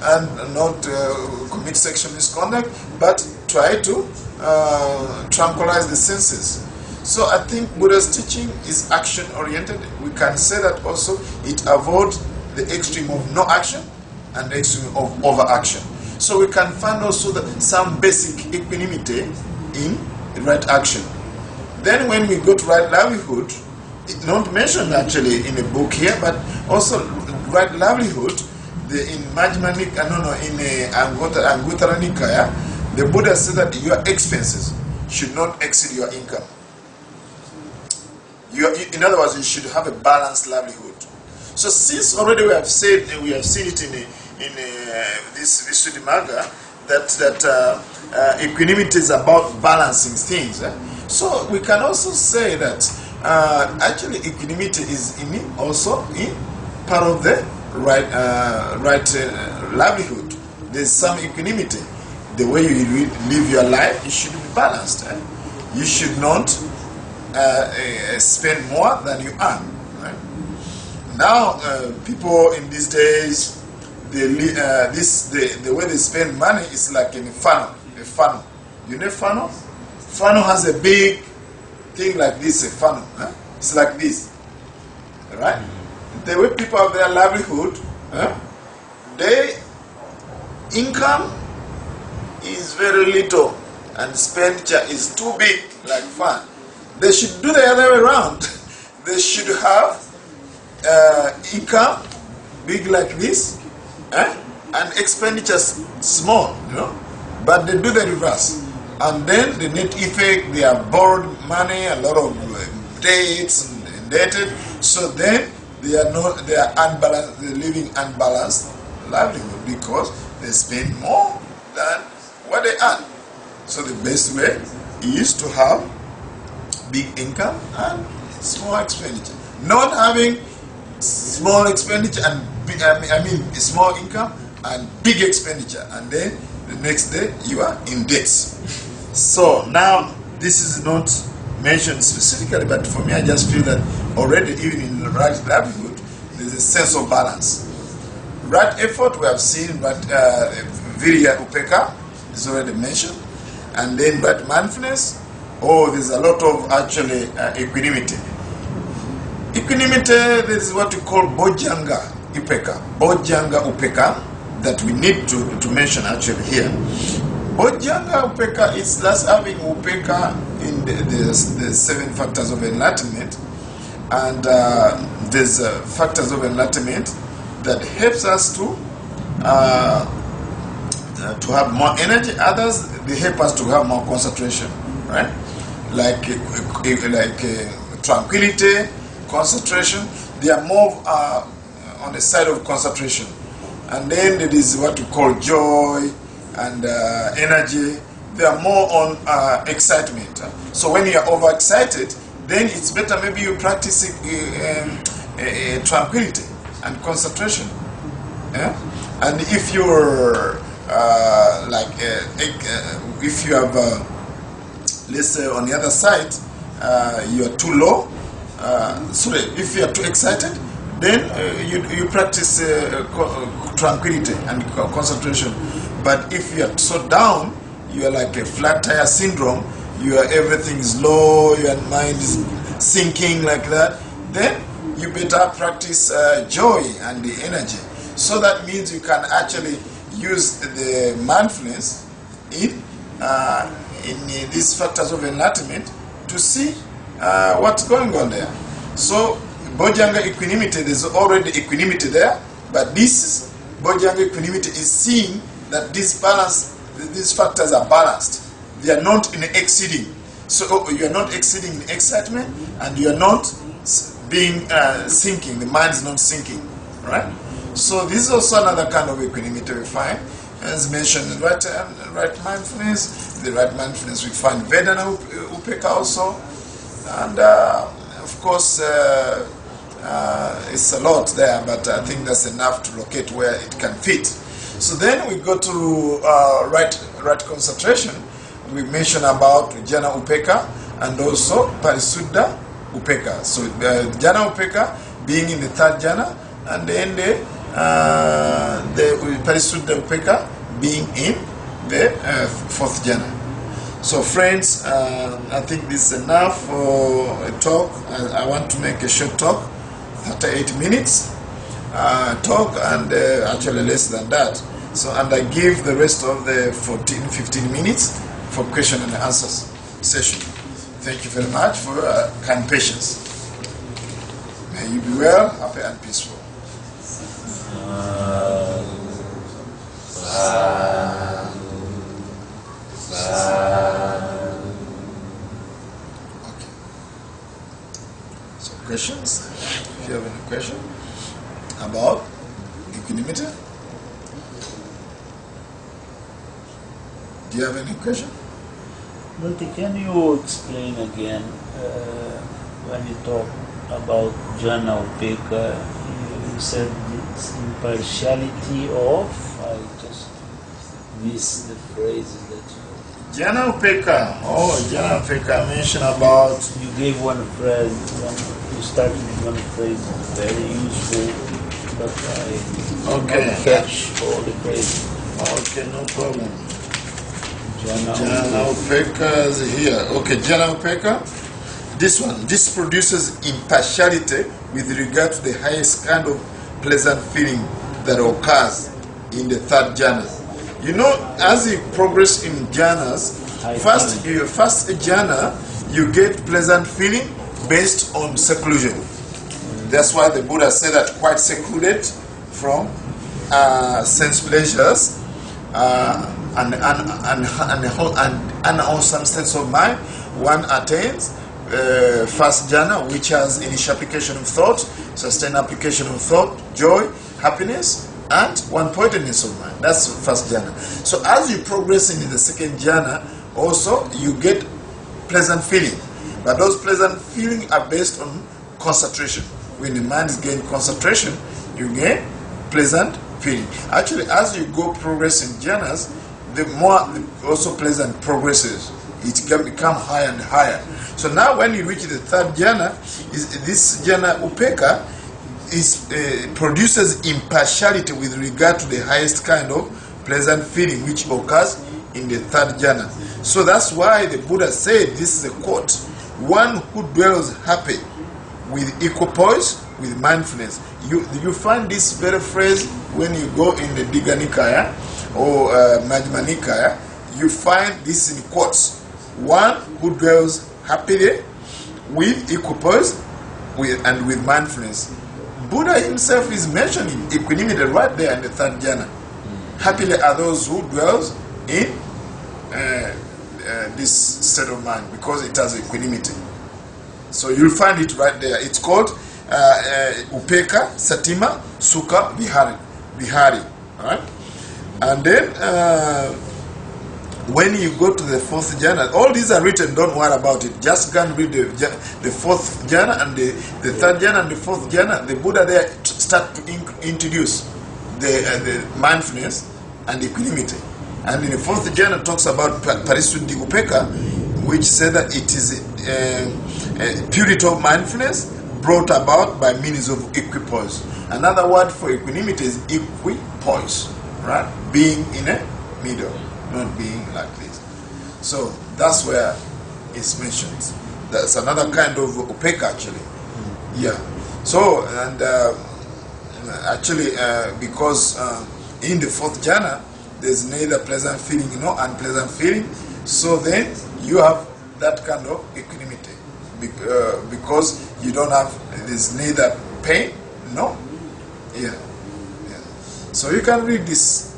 and not commit sexual misconduct, but try to tranquilize the senses. So I think Buddha's teaching is action-oriented. We can say that also it avoids the extreme of no action and the extreme of overaction. So we can find also some basic equanimity in right action. Then when we go to right livelihood, it's not mentioned actually in the book here, but also right livelihood, in Majjhima Nikaya, in Anguttara Nikaya, the Buddha said that your expenses should not exceed your income. In other words, you should have a balanced livelihood. So since already we have seen it in this Visuddhimagga, that equanimity is about balancing things. So we can also say that actually equanimity is also in part of the right livelihood. There's some equanimity. The way you live your life, it should be balanced. You should not spend more than you earn. Right? Now, people in these days, the way they spend money is like in a funnel. A funnel. You know funnel? Funnel has a big thing like this, a funnel. It's like this. Right? The way people have their livelihood, their income is very little and expenditure is too big, like fun. They should do the other way around. They should have income big like this, and expenditure small, but they do the reverse. And then the net effect, they have borrowed money, a lot of debts and indebted, so then they are unbalanced, they're living unbalanced livelihood because they spend more than what they earn. So the best way is to have big income and small expenditure. Not having small expenditure and small income and big expenditure, and then the next day you are in debts. So now this is not mentioned specifically, but for me I just feel that already even in the right livelihood there's a sense of balance. Right effort we have seen, right Virya Upekkha is already mentioned, and then right mindfulness. There's a lot of actually equanimity. Equanimity, this is what we call Bojjhanga Upekkha. Bojjhanga Upekkha that we need to mention actually here. Bojjhanga Upekkha is thus having Upekkha in the 7 factors of enlightenment, and there's factors of enlightenment that helps us to have more energy. Others, they help us to have more concentration, right? Like tranquility, concentration. They are more on the side of concentration. And then there is what we call joy and energy. They are more on excitement. So when you are overexcited, then it's better maybe you practice tranquility and concentration. Yeah? And if you're if you have, let's say on the other side, you are too low. If you are too excited, then you practice tranquility and concentration. But if you are so down, you are like a flat tire syndrome. Everything is low. Your mind is sinking like that. Then you better practice joy and the energy. So that means you can actually use the mindfulness in these factors of enlightenment to see what's going on there. So Bojjhanga equanimity, there's already equanimity there, but this Bojjhanga equanimity is seeing that this balance these factors are balanced. They are not in exceeding. So you are not exceeding in excitement, and you are not being sinking. The mind is not sinking, right? So this is also another kind of equanimity we find, as mentioned in right mindfulness. The right mindfulness we find Vedana Upekkha also, and of course it's a lot there, but I think that's enough to locate where it can fit. So then we go to right concentration. We mention about Jhana Upekkha and also Parisuddha Upekkha. So Jhana Upekkha being in the third jhana, and then the Parisuddha Upekkha being in the fourth jhana. So friends, I think this is enough for a talk. I want to make a short talk, 38 minutes talk, and actually less than that. So, and I give the rest of the 15 minutes for question and answers session. Thank you very much for your kind patience. May you be well, happy and peaceful. Okay. So questions? If you have any question about equanimity? Do you have any question? Bhante, can you explain again when you talk about Jhana Upekkha, you said it's impartiality of, I just missed the phrases that you... Jhana Upekkha, Jhana Upekkha mentioned about... You gave one phrase, you started with one phrase, very useful, but I didn't catch all the phrases. Okay, no problem. Jhana Upekkha is here. Okay, Jhana Upekkha. This produces impartiality with regard to the highest kind of pleasant feeling that occurs in the third jhana. You know, as you progress in jhanas, first jhana, you get pleasant feeling based on seclusion. That's why the Buddha said that quite secluded from sense pleasures and unwholesome states of mind, one attains first jhana, which has initial application of thought, sustained application of thought, joy, happiness, and one-pointedness of mind. That's first jhana. So as you progress into the second jhana, also you get pleasant feeling. But those pleasant feelings are based on concentration. When the mind is getting concentration, you get pleasant feeling. Actually, as you go progress in jhanas, the more also pleasant progresses. It can become higher and higher. So now when you reach the third jhana, this jhana Upekkha produces impartiality with regard to the highest kind of pleasant feeling which occurs in the third jhana. So that's why the Buddha said, this is a quote, one who dwells happy with equipoise, with mindfulness. You find this very phrase when you go in the Digha Nikaya or Majjhima Nikaya, you find this in quotes. One who dwells happily with equipoise and with mindfulness. Buddha himself is mentioning equanimity right there in the third jhana. Happily are those who dwells in this state of mind because it has equanimity. So you'll find it right there. It's called Upekkha, Satima, Sukha, Vihari. Right? And then when you go to the fourth jhana, all these are written, don't worry about it. Just go and read the fourth jhana and the third jhana and the fourth jhana. The Buddha there start to introduce the mindfulness and equanimity. And in the fourth jhana talks about Parisuddhi Upekkha, which said that it is purity of mindfulness brought about by means of equipoise. Another word for equanimity is equipoise, right? Being in a middle, not being like this. So that's where it's mentioned. That's another kind of Upekkha actually. Yeah. So, and actually because in the fourth jhana, there's neither pleasant feeling nor unpleasant feeling. So then you have that kind of equanimity. Because you don't have, there's neither pain, no. Yeah. So you can read this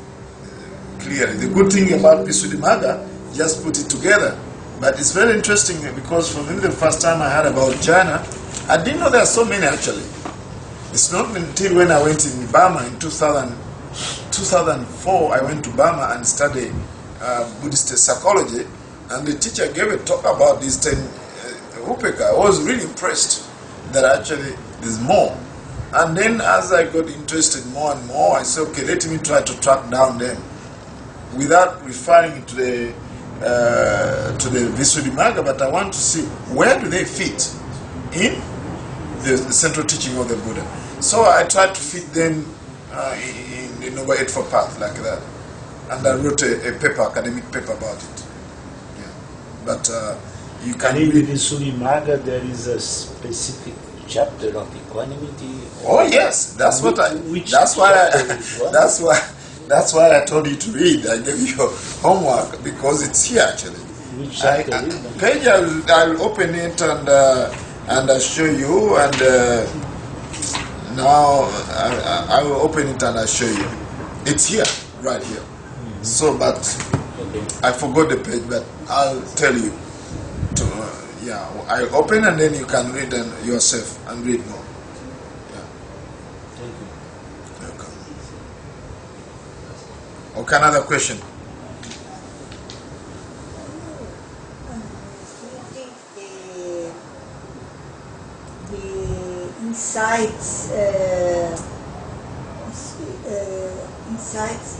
clearly. The good thing about Visuddhimagga, just put it together. But it's very interesting because for me the first time I heard about jhana, I didn't know there are so many actually. It's not until when I went in Burma in 2004, I went to Burma and studied Buddhist psychology, and the teacher gave a talk about these 10 Upekkha. I was really impressed that actually there's more. And then as I got interested more and more, I said, okay, let me try to track down them without referring to the Visuddhimagga, but I want to see where do they fit in the central teaching of the Buddha. So I tried to fit them in the Noble Eightfold Path like that. And I wrote a paper, academic paper about it. Yeah. But you can in read the Visuddhimagga there is a specific chapter of equanimity. Oh yes, that's what I. That's why I told you to read. I gave you homework because it's here actually. Which chapter is that? Page, I'll open it and I'll show you. And now I will open it and I'll show you. It's here, right here. Mm-hmm. So, but okay. I forgot the page, but I'll tell you. Yeah, I'll open and then you can read yourself and read more. Yeah. Thank you. Welcome. Okay, another question. The insights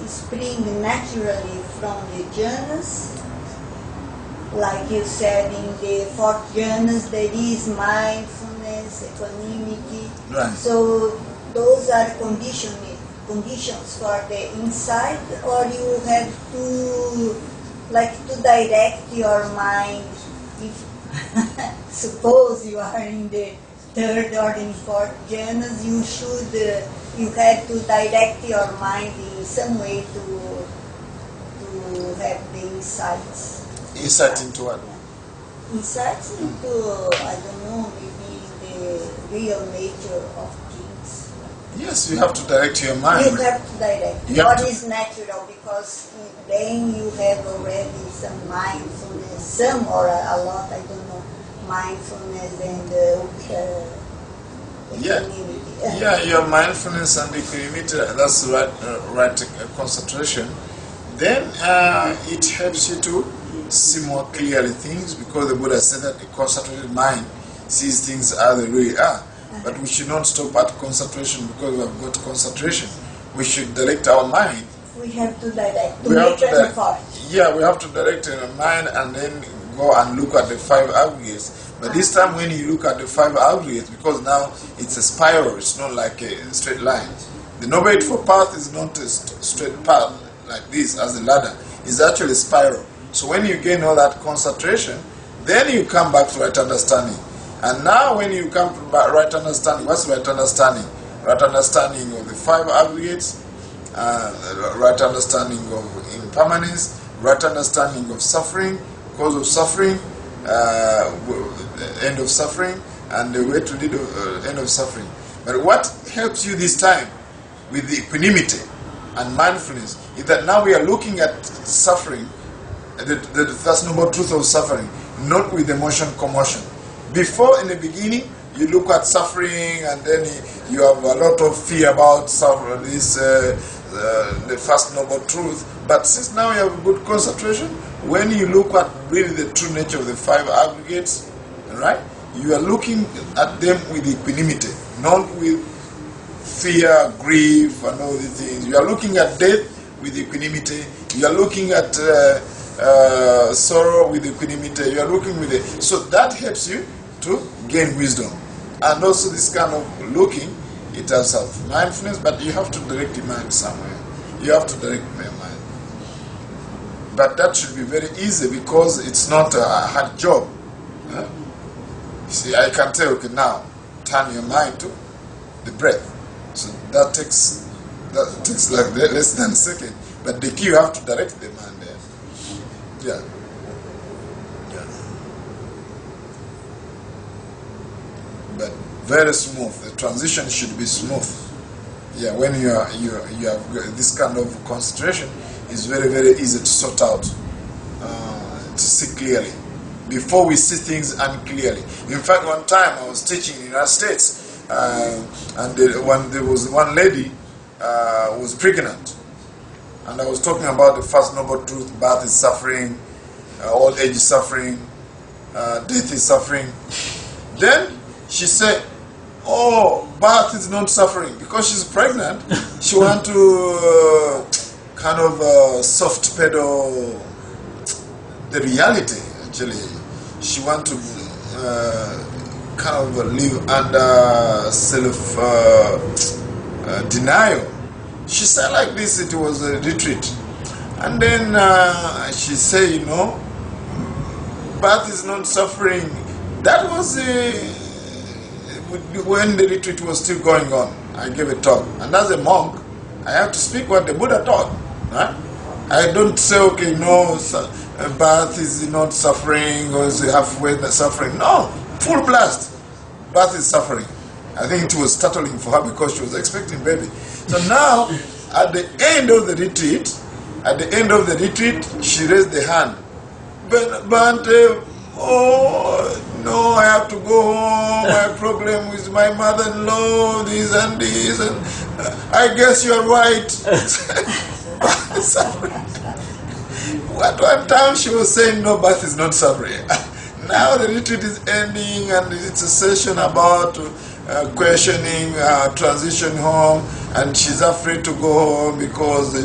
spring naturally from the jhanas. Like you said, in the 4 jhanas there is mindfulness, equanimity. Right. So those are conditions for the insight, or you have to direct your mind. If suppose you are in the 3rd or in 4th jhanas, you have to direct your mind in some way to have the insights. Insight into what? Insights into, I don't know, maybe the real nature of things. Yes, you have to direct your mind. You have to direct. What is natural, because then you have already some mindfulness, some or a lot, I don't know, mindfulness and equanimity. Yeah, your mindfulness and equanimity, that's right concentration. Then it helps you to see more clearly things, because the Buddha said that a concentrated mind sees things as they really are. But we should not stop at concentration because we have got concentration. We should direct our mind. We have to direct, to make an effort. Yeah, we have to direct our mind and then go and look at the 5 aggregates. But this time when you look at the 5 aggregates, because now it's a spiral, it's not like a straight line. The Noble Eightfold Path is not a straight path like this as a ladder. It's actually a spiral. So when you gain all that concentration, then you come back to right understanding. And now when you come to right understanding, what's right understanding? Right understanding of the 5 aggregates, right understanding of impermanence, right understanding of suffering, cause of suffering, end of suffering, and the way to lead end of suffering. But what helps you this time with the equanimity and mindfulness is that now we are looking at suffering, the first noble truth of suffering, not with emotion commotion. Before, in the beginning, you look at suffering and then you have a lot of fear about suffering, the first noble truth. But since now you have good concentration, when you look at really the true nature of the 5 aggregates, right, you are looking at them with equanimity, not with fear, grief, and all these things. You are looking at death with equanimity. You are looking at sorrow with equanimity. You are looking with it. So that helps you to gain wisdom. And also this kind of looking, it has mindfulness, but you have to direct your mind somewhere. You have to direct your mind. But that should be very easy because it's not a hard job. Huh? You see, I can tell, okay, now turn your mind to the breath. So that takes like less than a second. But the key, you have to direct the mind there. Yeah. Yeah. But very smooth. The transition should be smooth. Yeah, when you have this kind of concentration, it's very, very easy to sort out, to see clearly. Before we see things unclearly. In fact, one time I was teaching in the United States, and there was one lady who was pregnant, and I was talking about the first noble truth: birth is suffering, old age is suffering, death is suffering. Then she said, "Oh, birth is not suffering," because she's pregnant. She wants to kind of soft pedal the reality. Actually, she wants to kind of live under self denial. She said like this. It was a retreat, and then she said, "You know, birth is not suffering." That was when the retreat was still going on. I gave a talk, and as a monk, I have to speak what the Buddha taught. Right? I don't say, okay, no, birth is not suffering, or is halfway suffering. No, full blast. Birth is suffering. I think it was startling for her because she was expecting baby. So now, at the end of the retreat, she raised the hand. Bhante, oh no, I have to go home. My problem with my mother-in-law, this and this, and I guess you're right. Suffering. At one time she was saying no, birth is not suffering. Now the retreat is ending, and it's a session about questioning transition home, and she's afraid to go home because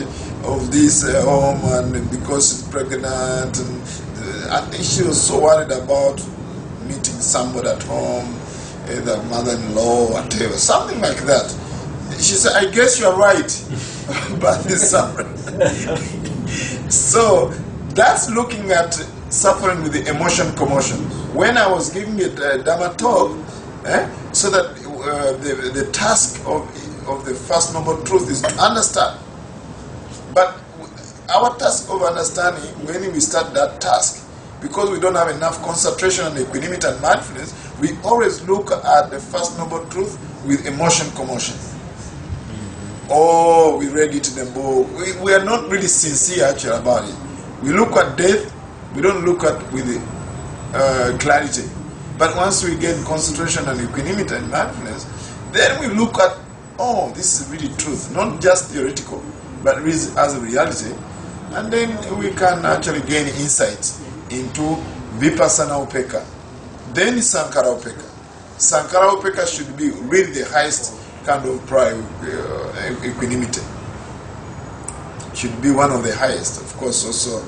of this home, and because she's pregnant, and I think she was so worried about meeting somebody at home, either mother-in-law, whatever, something like that. She said, I guess you're right, but this suffering. So that's looking at suffering with the emotion commotion. When I was giving a Dhamma talk, so that the task of the First Noble Truth is to understand. But our task of understanding, when we start that task, because we don't have enough concentration on equanimity and mindfulness, we always look at the First Noble Truth with emotion commotion. Oh, we read it in the book. We are not really sincere actually about it. We look at death, we don't look at with clarity. But once we gain concentration on equanimity and mindfulness, then we look at, oh, this is really truth, not just theoretical, but as a reality. And then we can actually gain insights into Vipassana Upekkha. Then Sankhara Upekkha. Sankhara Upekkha should be really the highest kind of equanimity. Should be one of the highest. Of course, also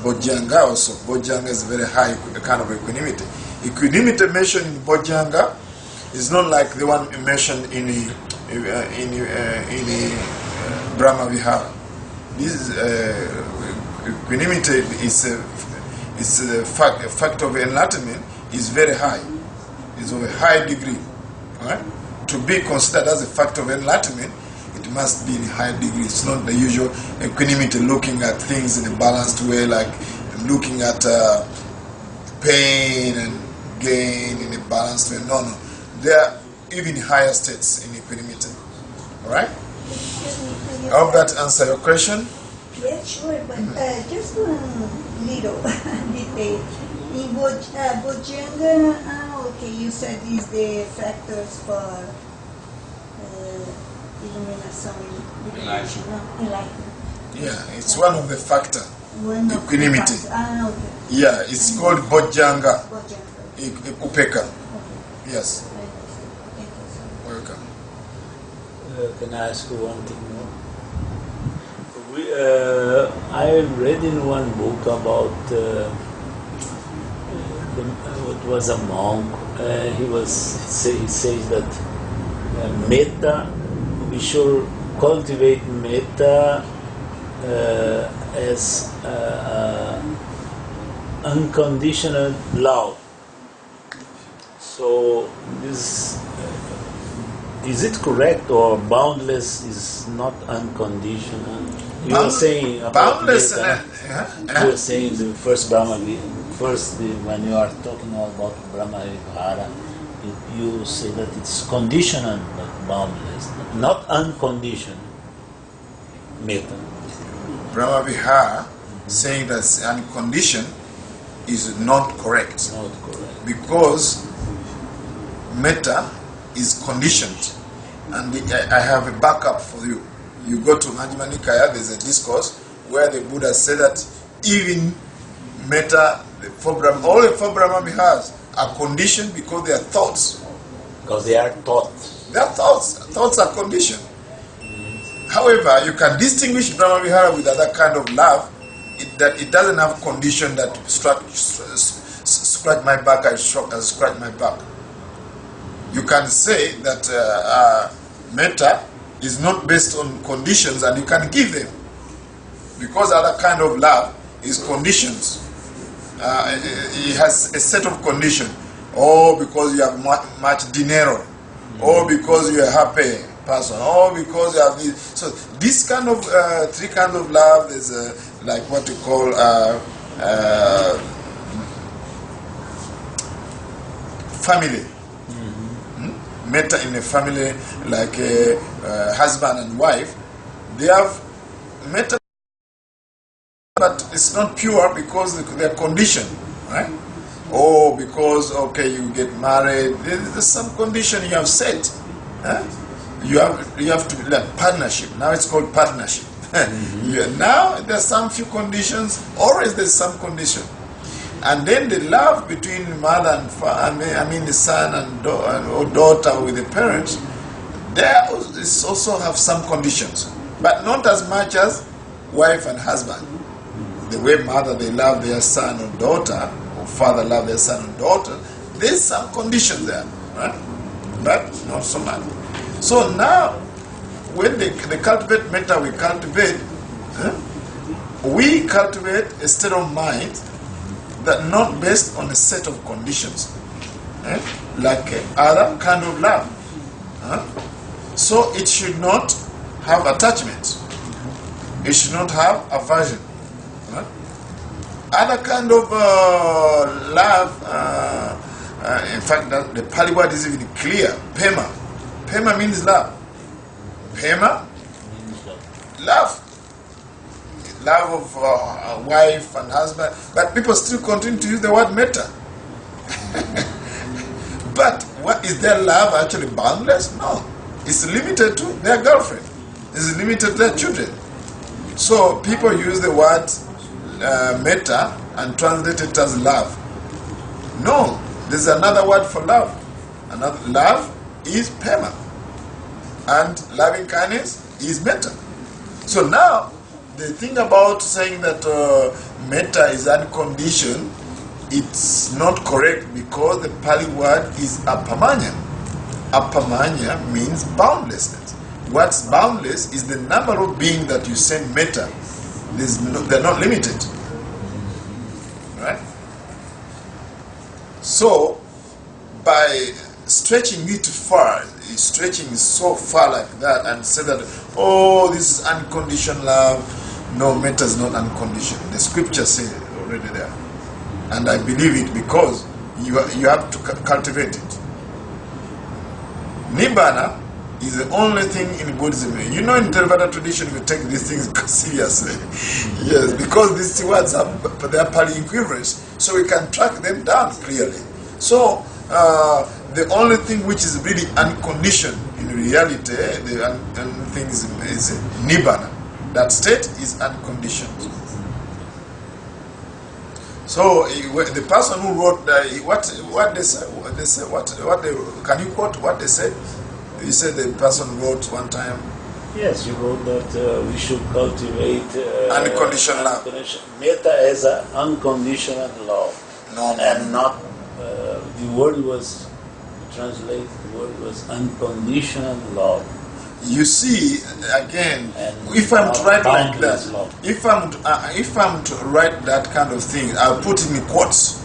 Bojjhanga also. Bojjhanga is very high kind of equanimity. Equanimity mentioned in Bojjhanga is not like the one mentioned in Brahma Vihara. This equanimity is a fact of enlightenment is very high. It's of a high degree. Right? To be considered as a fact of enlightenment, it must be in a high degree. It's not the usual equanimity, looking at things in a balanced way, like looking at pain and gain in a balanced way. No, no. There are even higher states in equanimity. Alright? I hope that answers your question. Yeah, sure, but just one little detail. In Bojjhanga, okay, you said these the factors for illumination, enlightenment. Yeah, it's one of the factors. Equanimity. Okay. Yeah, it's called Bojjhanga. Bojjhanga. Upekkha. Okay. Yes. Thank you, sir. Welcome. Can I ask you one thing more? I read in one book about what was a monk. He says that metta, we should cultivate metta as unconditional love. So this. Is it correct, or boundless is not unconditional? You were saying about boundless. You were saying the first when you are talking about Brahma Vihara, you say that it's conditional, not boundless, not unconditional. Metta. Brahma-vihara saying that unconditioned is not correct. Not correct. Because metta is conditioned. And I have a backup for you. You go to Majjhima Nikaya, there's a discourse where the Buddha said that even metta, all the four Brahma-viharas are conditioned because they are thoughts. Because they are thoughts. They are thoughts. Thoughts are conditioned. However, you can distinguish Brahma-vihara with other kind of love, that it doesn't have condition that scratch my back, I scratch my back. You can say that metta is not based on conditions, and you can give them. Because other kind of love is conditions. It has a set of conditions. Or because you have much dinero. Or because you are happy person. Or because you have this. So this kind of, three kinds of love, there's like what you call family. Metta in a family, like a husband and wife, they have metta, but it's not pure because they're conditioned, right? Or because, okay, you get married, there's some condition you have set. Huh? You have to, like partnership. Now it's called partnership. Now there's some few conditions. Always there's some condition. And then the love between mother and father, the son and or daughter with the parents, there also have some conditions, but not as much as wife and husband. The way mother, they love their son or daughter, or father love their son or daughter, there's some conditions there, right? But not so much. So now, when they cultivate metta, we cultivate a state of mind that not based on a set of conditions, like other kind of love. So it should not have attachment. It should not have aversion. Other kind of love, in fact, the Pali word is even clear. Pema. Pema means love. Pema means love. Love of a wife and husband, but people still continue to use the word metta. But what is their love actually boundless? No, it's limited to their girlfriend. It's limited to their children. So people use the word metta and translate it as love. No, there's another word for love. Another love is pema, and loving kindness is metta. So now, the thing about saying that metta is unconditioned, it's not correct because the Pali word is apamanya. Apamanya means boundlessness. What's boundless is the number of beings that you send metta. They're not limited. Right? So, by stretching it far, stretching so far like that and say that, oh, this is unconditional love. No, metta is not unconditional. The scripture says it already there. And I believe it because you have to cultivate it. Nibbana is the only thing in Buddhism. You know, in Theravada tradition, we take these things seriously. Yes, because these words have their Pali equivalents, so we can track them down clearly. So, the only thing which is really unconditioned in reality, the only thing is Nibbana. That state is unconditioned. So the person who wrote what they said, can you quote what they said? You said the person wrote one time. Yes, you wrote that we should cultivate unconditional love. Metta as an unconditional love. No, and not the word was translated. The word was unconditional love. You see, again, if I'm to write like that, if I'm to write that kind of thing, I'll put in quotes.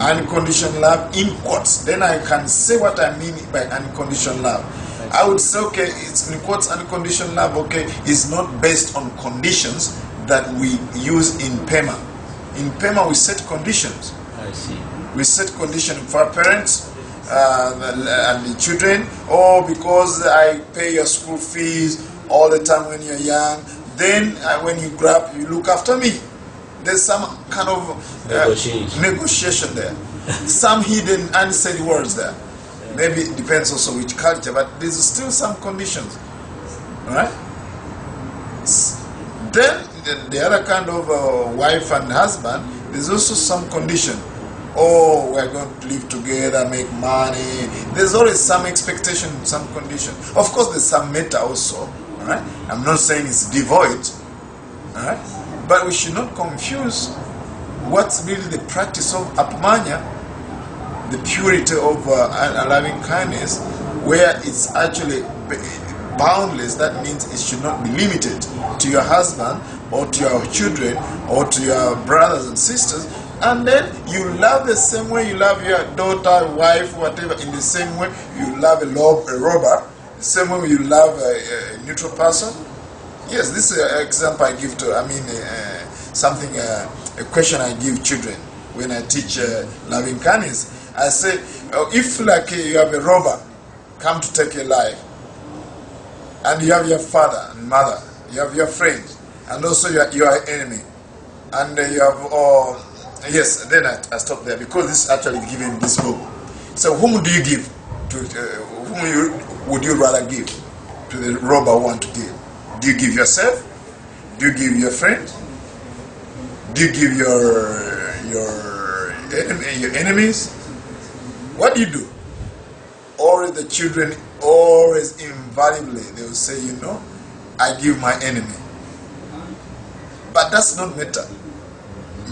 Unconditional love in quotes. Then I can say what I mean by unconditional love. I would say, okay, it's in quotes, unconditional love, okay, is not based on conditions that we use in Pema. In Pema, we set conditions. I see. We set conditions for our parents. and the children, or because I pay your school fees all the time when you're young, then when you grow up, you look after me. There's some kind of negotiation there. Some hidden, unsaid words there. Maybe it depends also which culture, but there's still some conditions. Alright? Then the other kind of wife and husband, there's also some condition. Oh, we're going to live together, make money. There's always some expectation, some condition. Of course, there's some metta also. All right? I'm not saying it's devoid. All right? But we should not confuse what's really the practice of apamanya, the purity of loving kindness, where it's actually boundless. That means it should not be limited to your husband or to your children or to your brothers and sisters. And then you love the same way you love your daughter, wife, whatever, in the same way you love a robber, the same way you love a neutral person. Yes, this is an example I give to, a question I give children when I teach loving kindness. I say, if like you have a robber come to take your life, and you have your father and mother, you have your friend, and also your enemy, and you have yes, then I stop there because this is actually given this book. So whom do you give to? Would you rather give to the robber who want to give? Do you give yourself? Do you give your friend? Do you give your enemies? What do you do? Or the children always invariably they will say, I give my enemy. But that's not metta.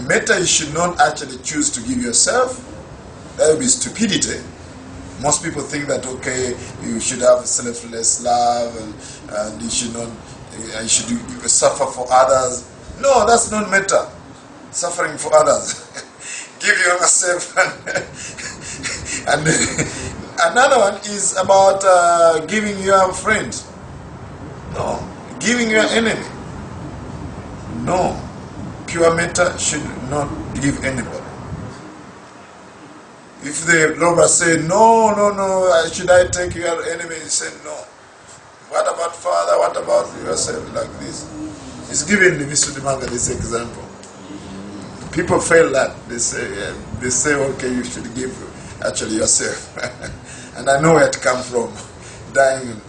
Metta, you should not actually choose to give yourself. That would be stupidity. Most people think that, okay, you should have selfless love and you should not, you should suffer for others. No, that's not metta. Suffering for others. Give yourself. And another one is about giving your friend. No. Giving your enemy. No. Pure metta should not give anybody. If the robber say, no, should I take your enemy? He said, no. What about father? What about yourself? Like this. It's given the Visuddhimagga this example. People fail that. They say, okay, you should give actually yourself. And I know where it comes from. Dying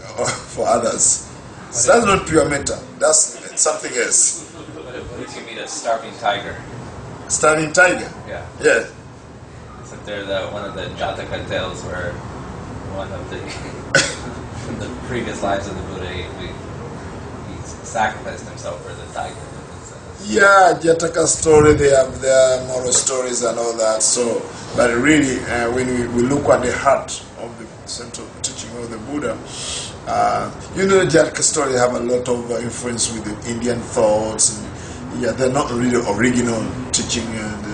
for others. So that's not pure metta. That's something else. What if you meet a starving tiger? Starving tiger? Yeah. Yeah. Isn't there one of the Jataka tales where one of the the previous lives of the Buddha, he sacrificed himself for the tiger? Yeah, Jataka story, they have their moral stories and all that. So, but really, when we look at the heart of the central teaching of the Buddha, the Jataka story have a lot of influence with the Indian thoughts. And, yeah, they're not really original teaching, and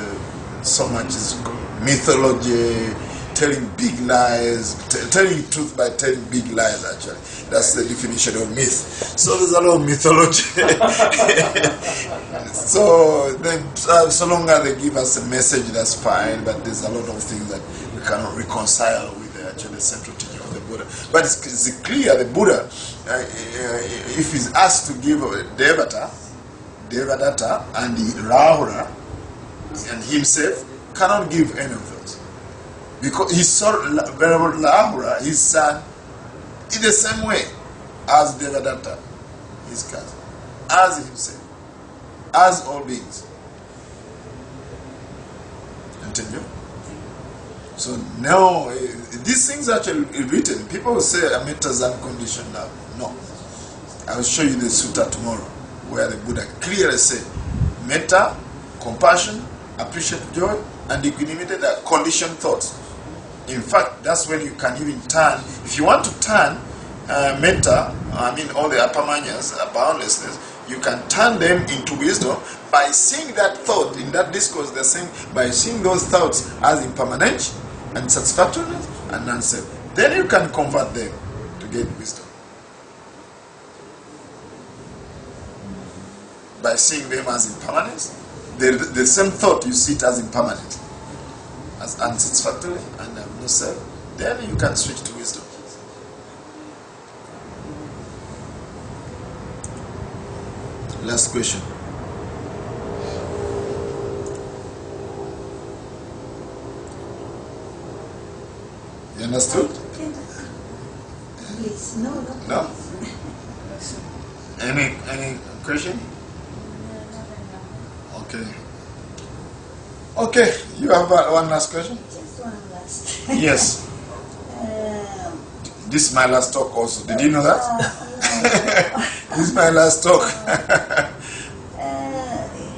so much is mythology, telling big lies, telling truth by telling big lies, actually. That's the definition of myth. So there's a lot of mythology. So then, so long as they give us a message, that's fine, but there's a lot of things that we cannot reconcile with the actual central teaching of the Buddha. But it's clear the Buddha, if he's asked to give a Devadatta and the Rahula and himself, cannot give any of those. Because he saw Venerable Rahula, his son, in the same way as Devadatta, his cousin, as himself, as all beings. Continue. So now, these things are actually written. People will say, metta is unconditioned love. No. I will show you the sutta tomorrow, where the Buddha clearly said, metta, compassion, appreciative joy, and equanimity are conditioned thoughts. In fact, that's when you can even turn. If you want to turn metta, all the apamanyas, boundlessness, you can turn them into wisdom by seeing that thought in that discourse. They're saying by seeing those thoughts as impermanent and satisfactoriness and non-self. Then you can convert them to get wisdom. By seeing them as impermanent, the same thought you see it as impermanent, as unsatisfactory and no self. then you can switch to wisdom. Last question. You understood? Please, no. No? Any question? Okay. Okay, you have one last question? Just one last. Yes. This is my last talk also. Did you know that? No. This is my last talk.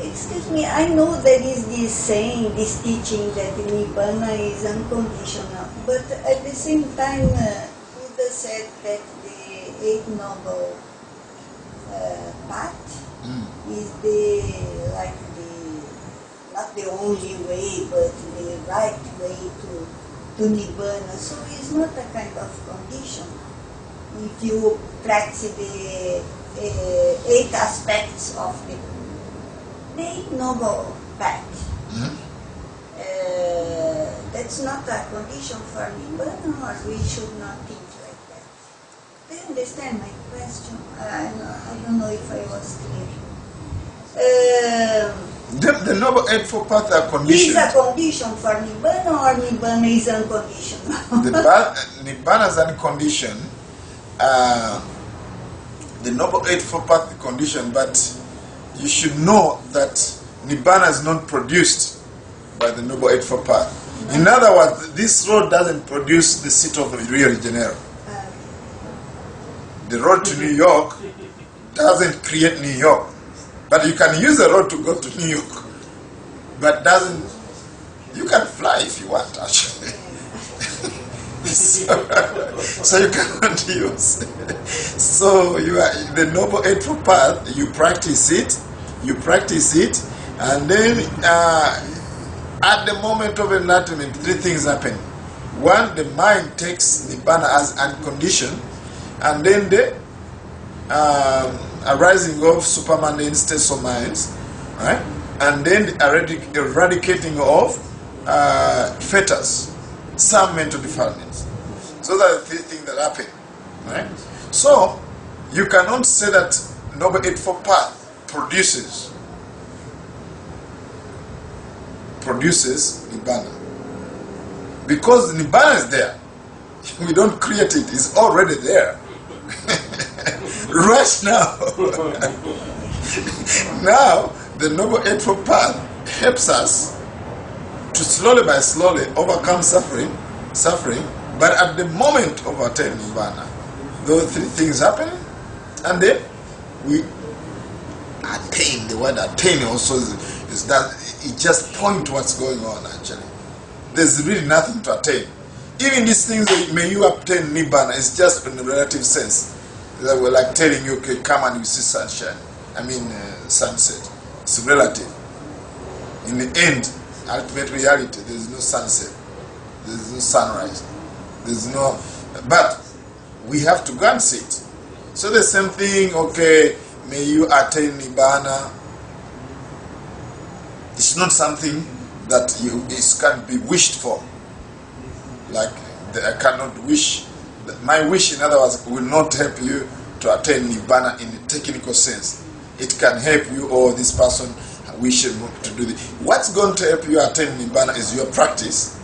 Excuse me, I know there is this saying, this teaching that Nibbana is unconditional, but at the same time, Buddha said that the Eighth Noble Path is not the only way, but the right way to Nibbana. So it's not a kind of condition. If you practice the 8 aspects of the Eighth Noble Path, that's not a condition for Nibbana, or we should not think like that. Do you understand my question? I don't know if I was clear. The Noble Eightfold Path are conditioned. Is a condition for Nibbana, or Nibbana is unconditional? Nibbana is unconditioned. The Noble Eightfold Path is conditioned, but you should know that Nibbana is not produced by the Noble Eightfold Path. In other words, this road doesn't produce the seat of Rio de Janeiro. The road to New York doesn't create New York. But you can use the road to go to New York. But you can fly if you want, actually. So you cannot use. So the Noble Eightfold Path, you practice it, and then at the moment of enlightenment, 3 things happen. 1, the mind takes Nibbana as unconditioned, and then the arising of supermundane states of minds, right? And then the eradicating of fetters, some mental defilements. So that are the 3 things that happen, right? So you cannot say that Noble Eightfold Path produces Nibbana, because Nibbana is there. We don't create it; it's already there. Right now. Now, the Noble Eightfold Path helps us to slowly overcome suffering, but at the moment of attaining Nibbana, those 3 things happen, and then we attain. The word attain also is that it just points what's going on, actually. There's really nothing to attain. Even these things that may you obtain Nibbana, it's just in a relative sense. That we're like telling you, okay, come and you see sunshine. Sunset. It's relative. In the end, ultimate reality, there is no sunset. There is no sunrise. But we have to go and see it. So the same thing, okay, may you attain Nibbana. It's not something that it can be wished for. Like, I cannot wish. My wish, in other words, will not help you to attain Nibbana in a technical sense. It can help you, or this person wishes to do this. What's going to help you attain Nibbana is your practice,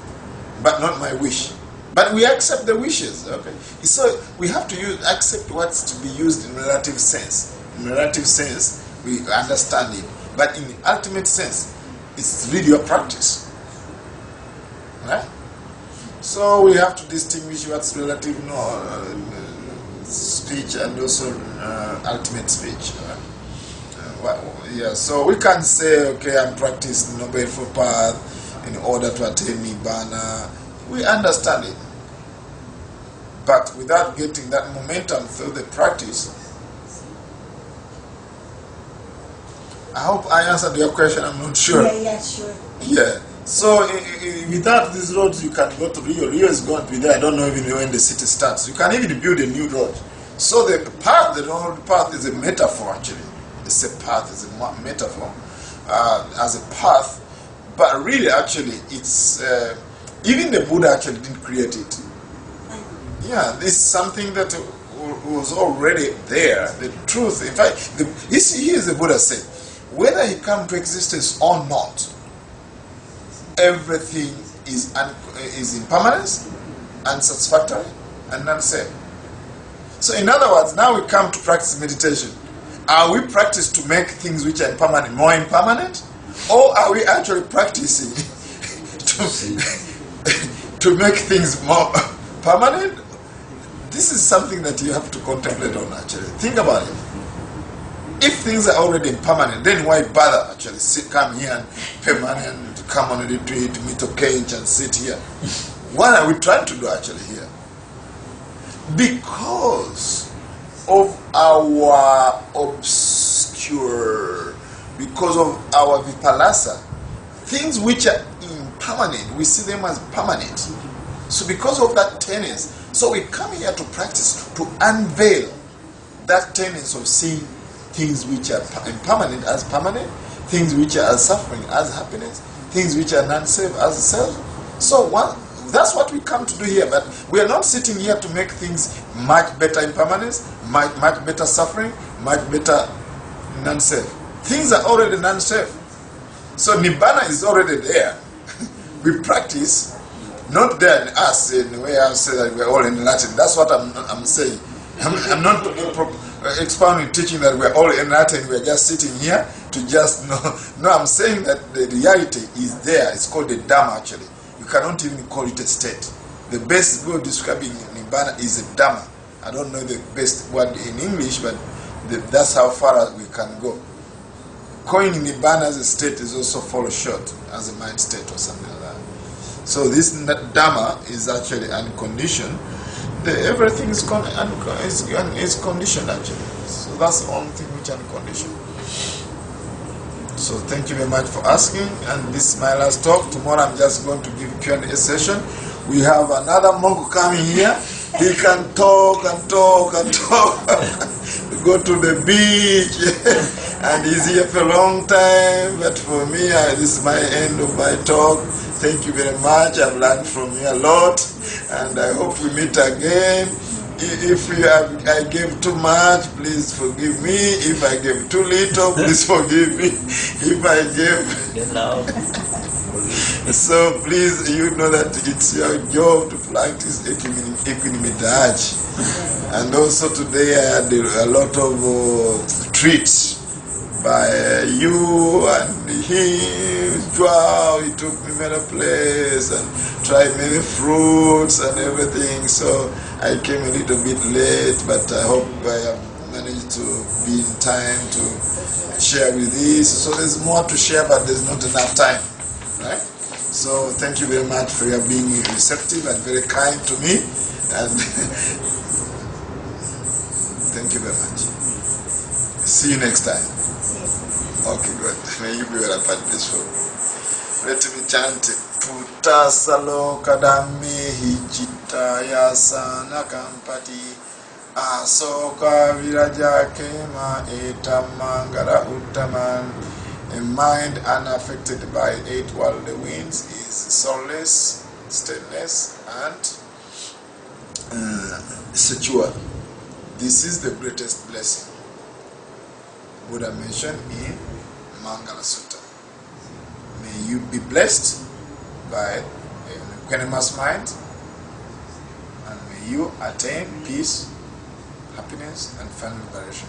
but not my wish. But we accept the wishes, okay? So we have to accept what's to be used in relative sense. In relative sense, we understand it. But in the ultimate sense, it's really your practice. Right? So we have to distinguish what's relative speech and also ultimate speech. So we can say, okay, I'm practicing Noble Eightfold Path in order to attain Nibbana. We understand it. But without getting that momentum through the practice, I hope I answered your question. I'm not sure. Yeah, sure. Yeah. So without these roads, you can go to Rio. Rio is going to be there. I don't know even when the city starts. You can even build a new road. So the path, the road path, is a metaphor actually. It's a path, it's a metaphor as a path. But really, actually, it's even the Buddha actually didn't create it. Yeah, this is something that was already there. The truth, in fact, here's the Buddha said, whether he come to existence or not, everything is impermanence, unsatisfactory, and unsafe. So in other words, now we come to practice meditation. Are we practice to make things which are impermanent more impermanent? Or are we actually practicing to make things more permanent? This is something that you have to contemplate on actually. Think about it. If things are already impermanent, then why bother actually come here and permanent, come on a retreat, meet a cage and sit here? What are we trying to do actually here? Because of our obscure, because of our vipalasa, things which are impermanent, we see them as permanent. So because of that tendency, so we come here to practice, to unveil that tendency of seeing things which are impermanent as permanent, things which are as suffering as happiness, things which are non-self as self. So that's what we come to do here, but we are not sitting here to make things much better impermanence, much better suffering, much better non-self. Things are already non-self. So Nibbana is already there. We practice, not there in us, in the way I say that we're all enlightened. That's what I'm saying. I'm not expounding teaching that we're all enlightened, we're just sitting here to just know. No, I'm saying that the reality is there. It's called the Dhamma actually. You cannot even call it a state. The best way of describing Nibbana is a Dhamma. I don't know the best word in English, but that's how far we can go. Calling Nibbana as a state is also fall short, as a mind state or something like that. So this Dhamma is actually unconditioned. Everything is conditioned actually. So that's the only thing which is unconditioned. So thank you very much for asking, and this is my last talk. Tomorrow I'm just going to give Q&A session. We have another monk coming here. He can talk and talk and talk. Go to the beach and he's here for a long time. But for me, this is my end of my talk. Thank you very much. I've learned from you a lot, and I hope we meet again. If I gave too much, please forgive me. If I gave too little, please forgive me. If I gave... So please, you know that it's your job to practice eqüanimidade. And also today I had a lot of treats by you and him. Wow, he took me many places and tried many fruits and everything. So I came a little bit late, but I hope I have managed to be in time to share with this. So there's more to share, but there's not enough time, right? So thank you very much for your being receptive and very kind to me. And thank you very much. See you next time. Okay, good. May you be well and peaceful. Let me chant. Putasalo kadame hichitaya sana kampati asoka viraja kema etamangara uttaman. A mind unaffected by 8 worldly winds is soulless, stateless, and secure. This is the greatest blessing Buddha mentioned in Mangala Sutta. May you be blessed by an equanimous mind, and may you attain peace, happiness, and final liberation.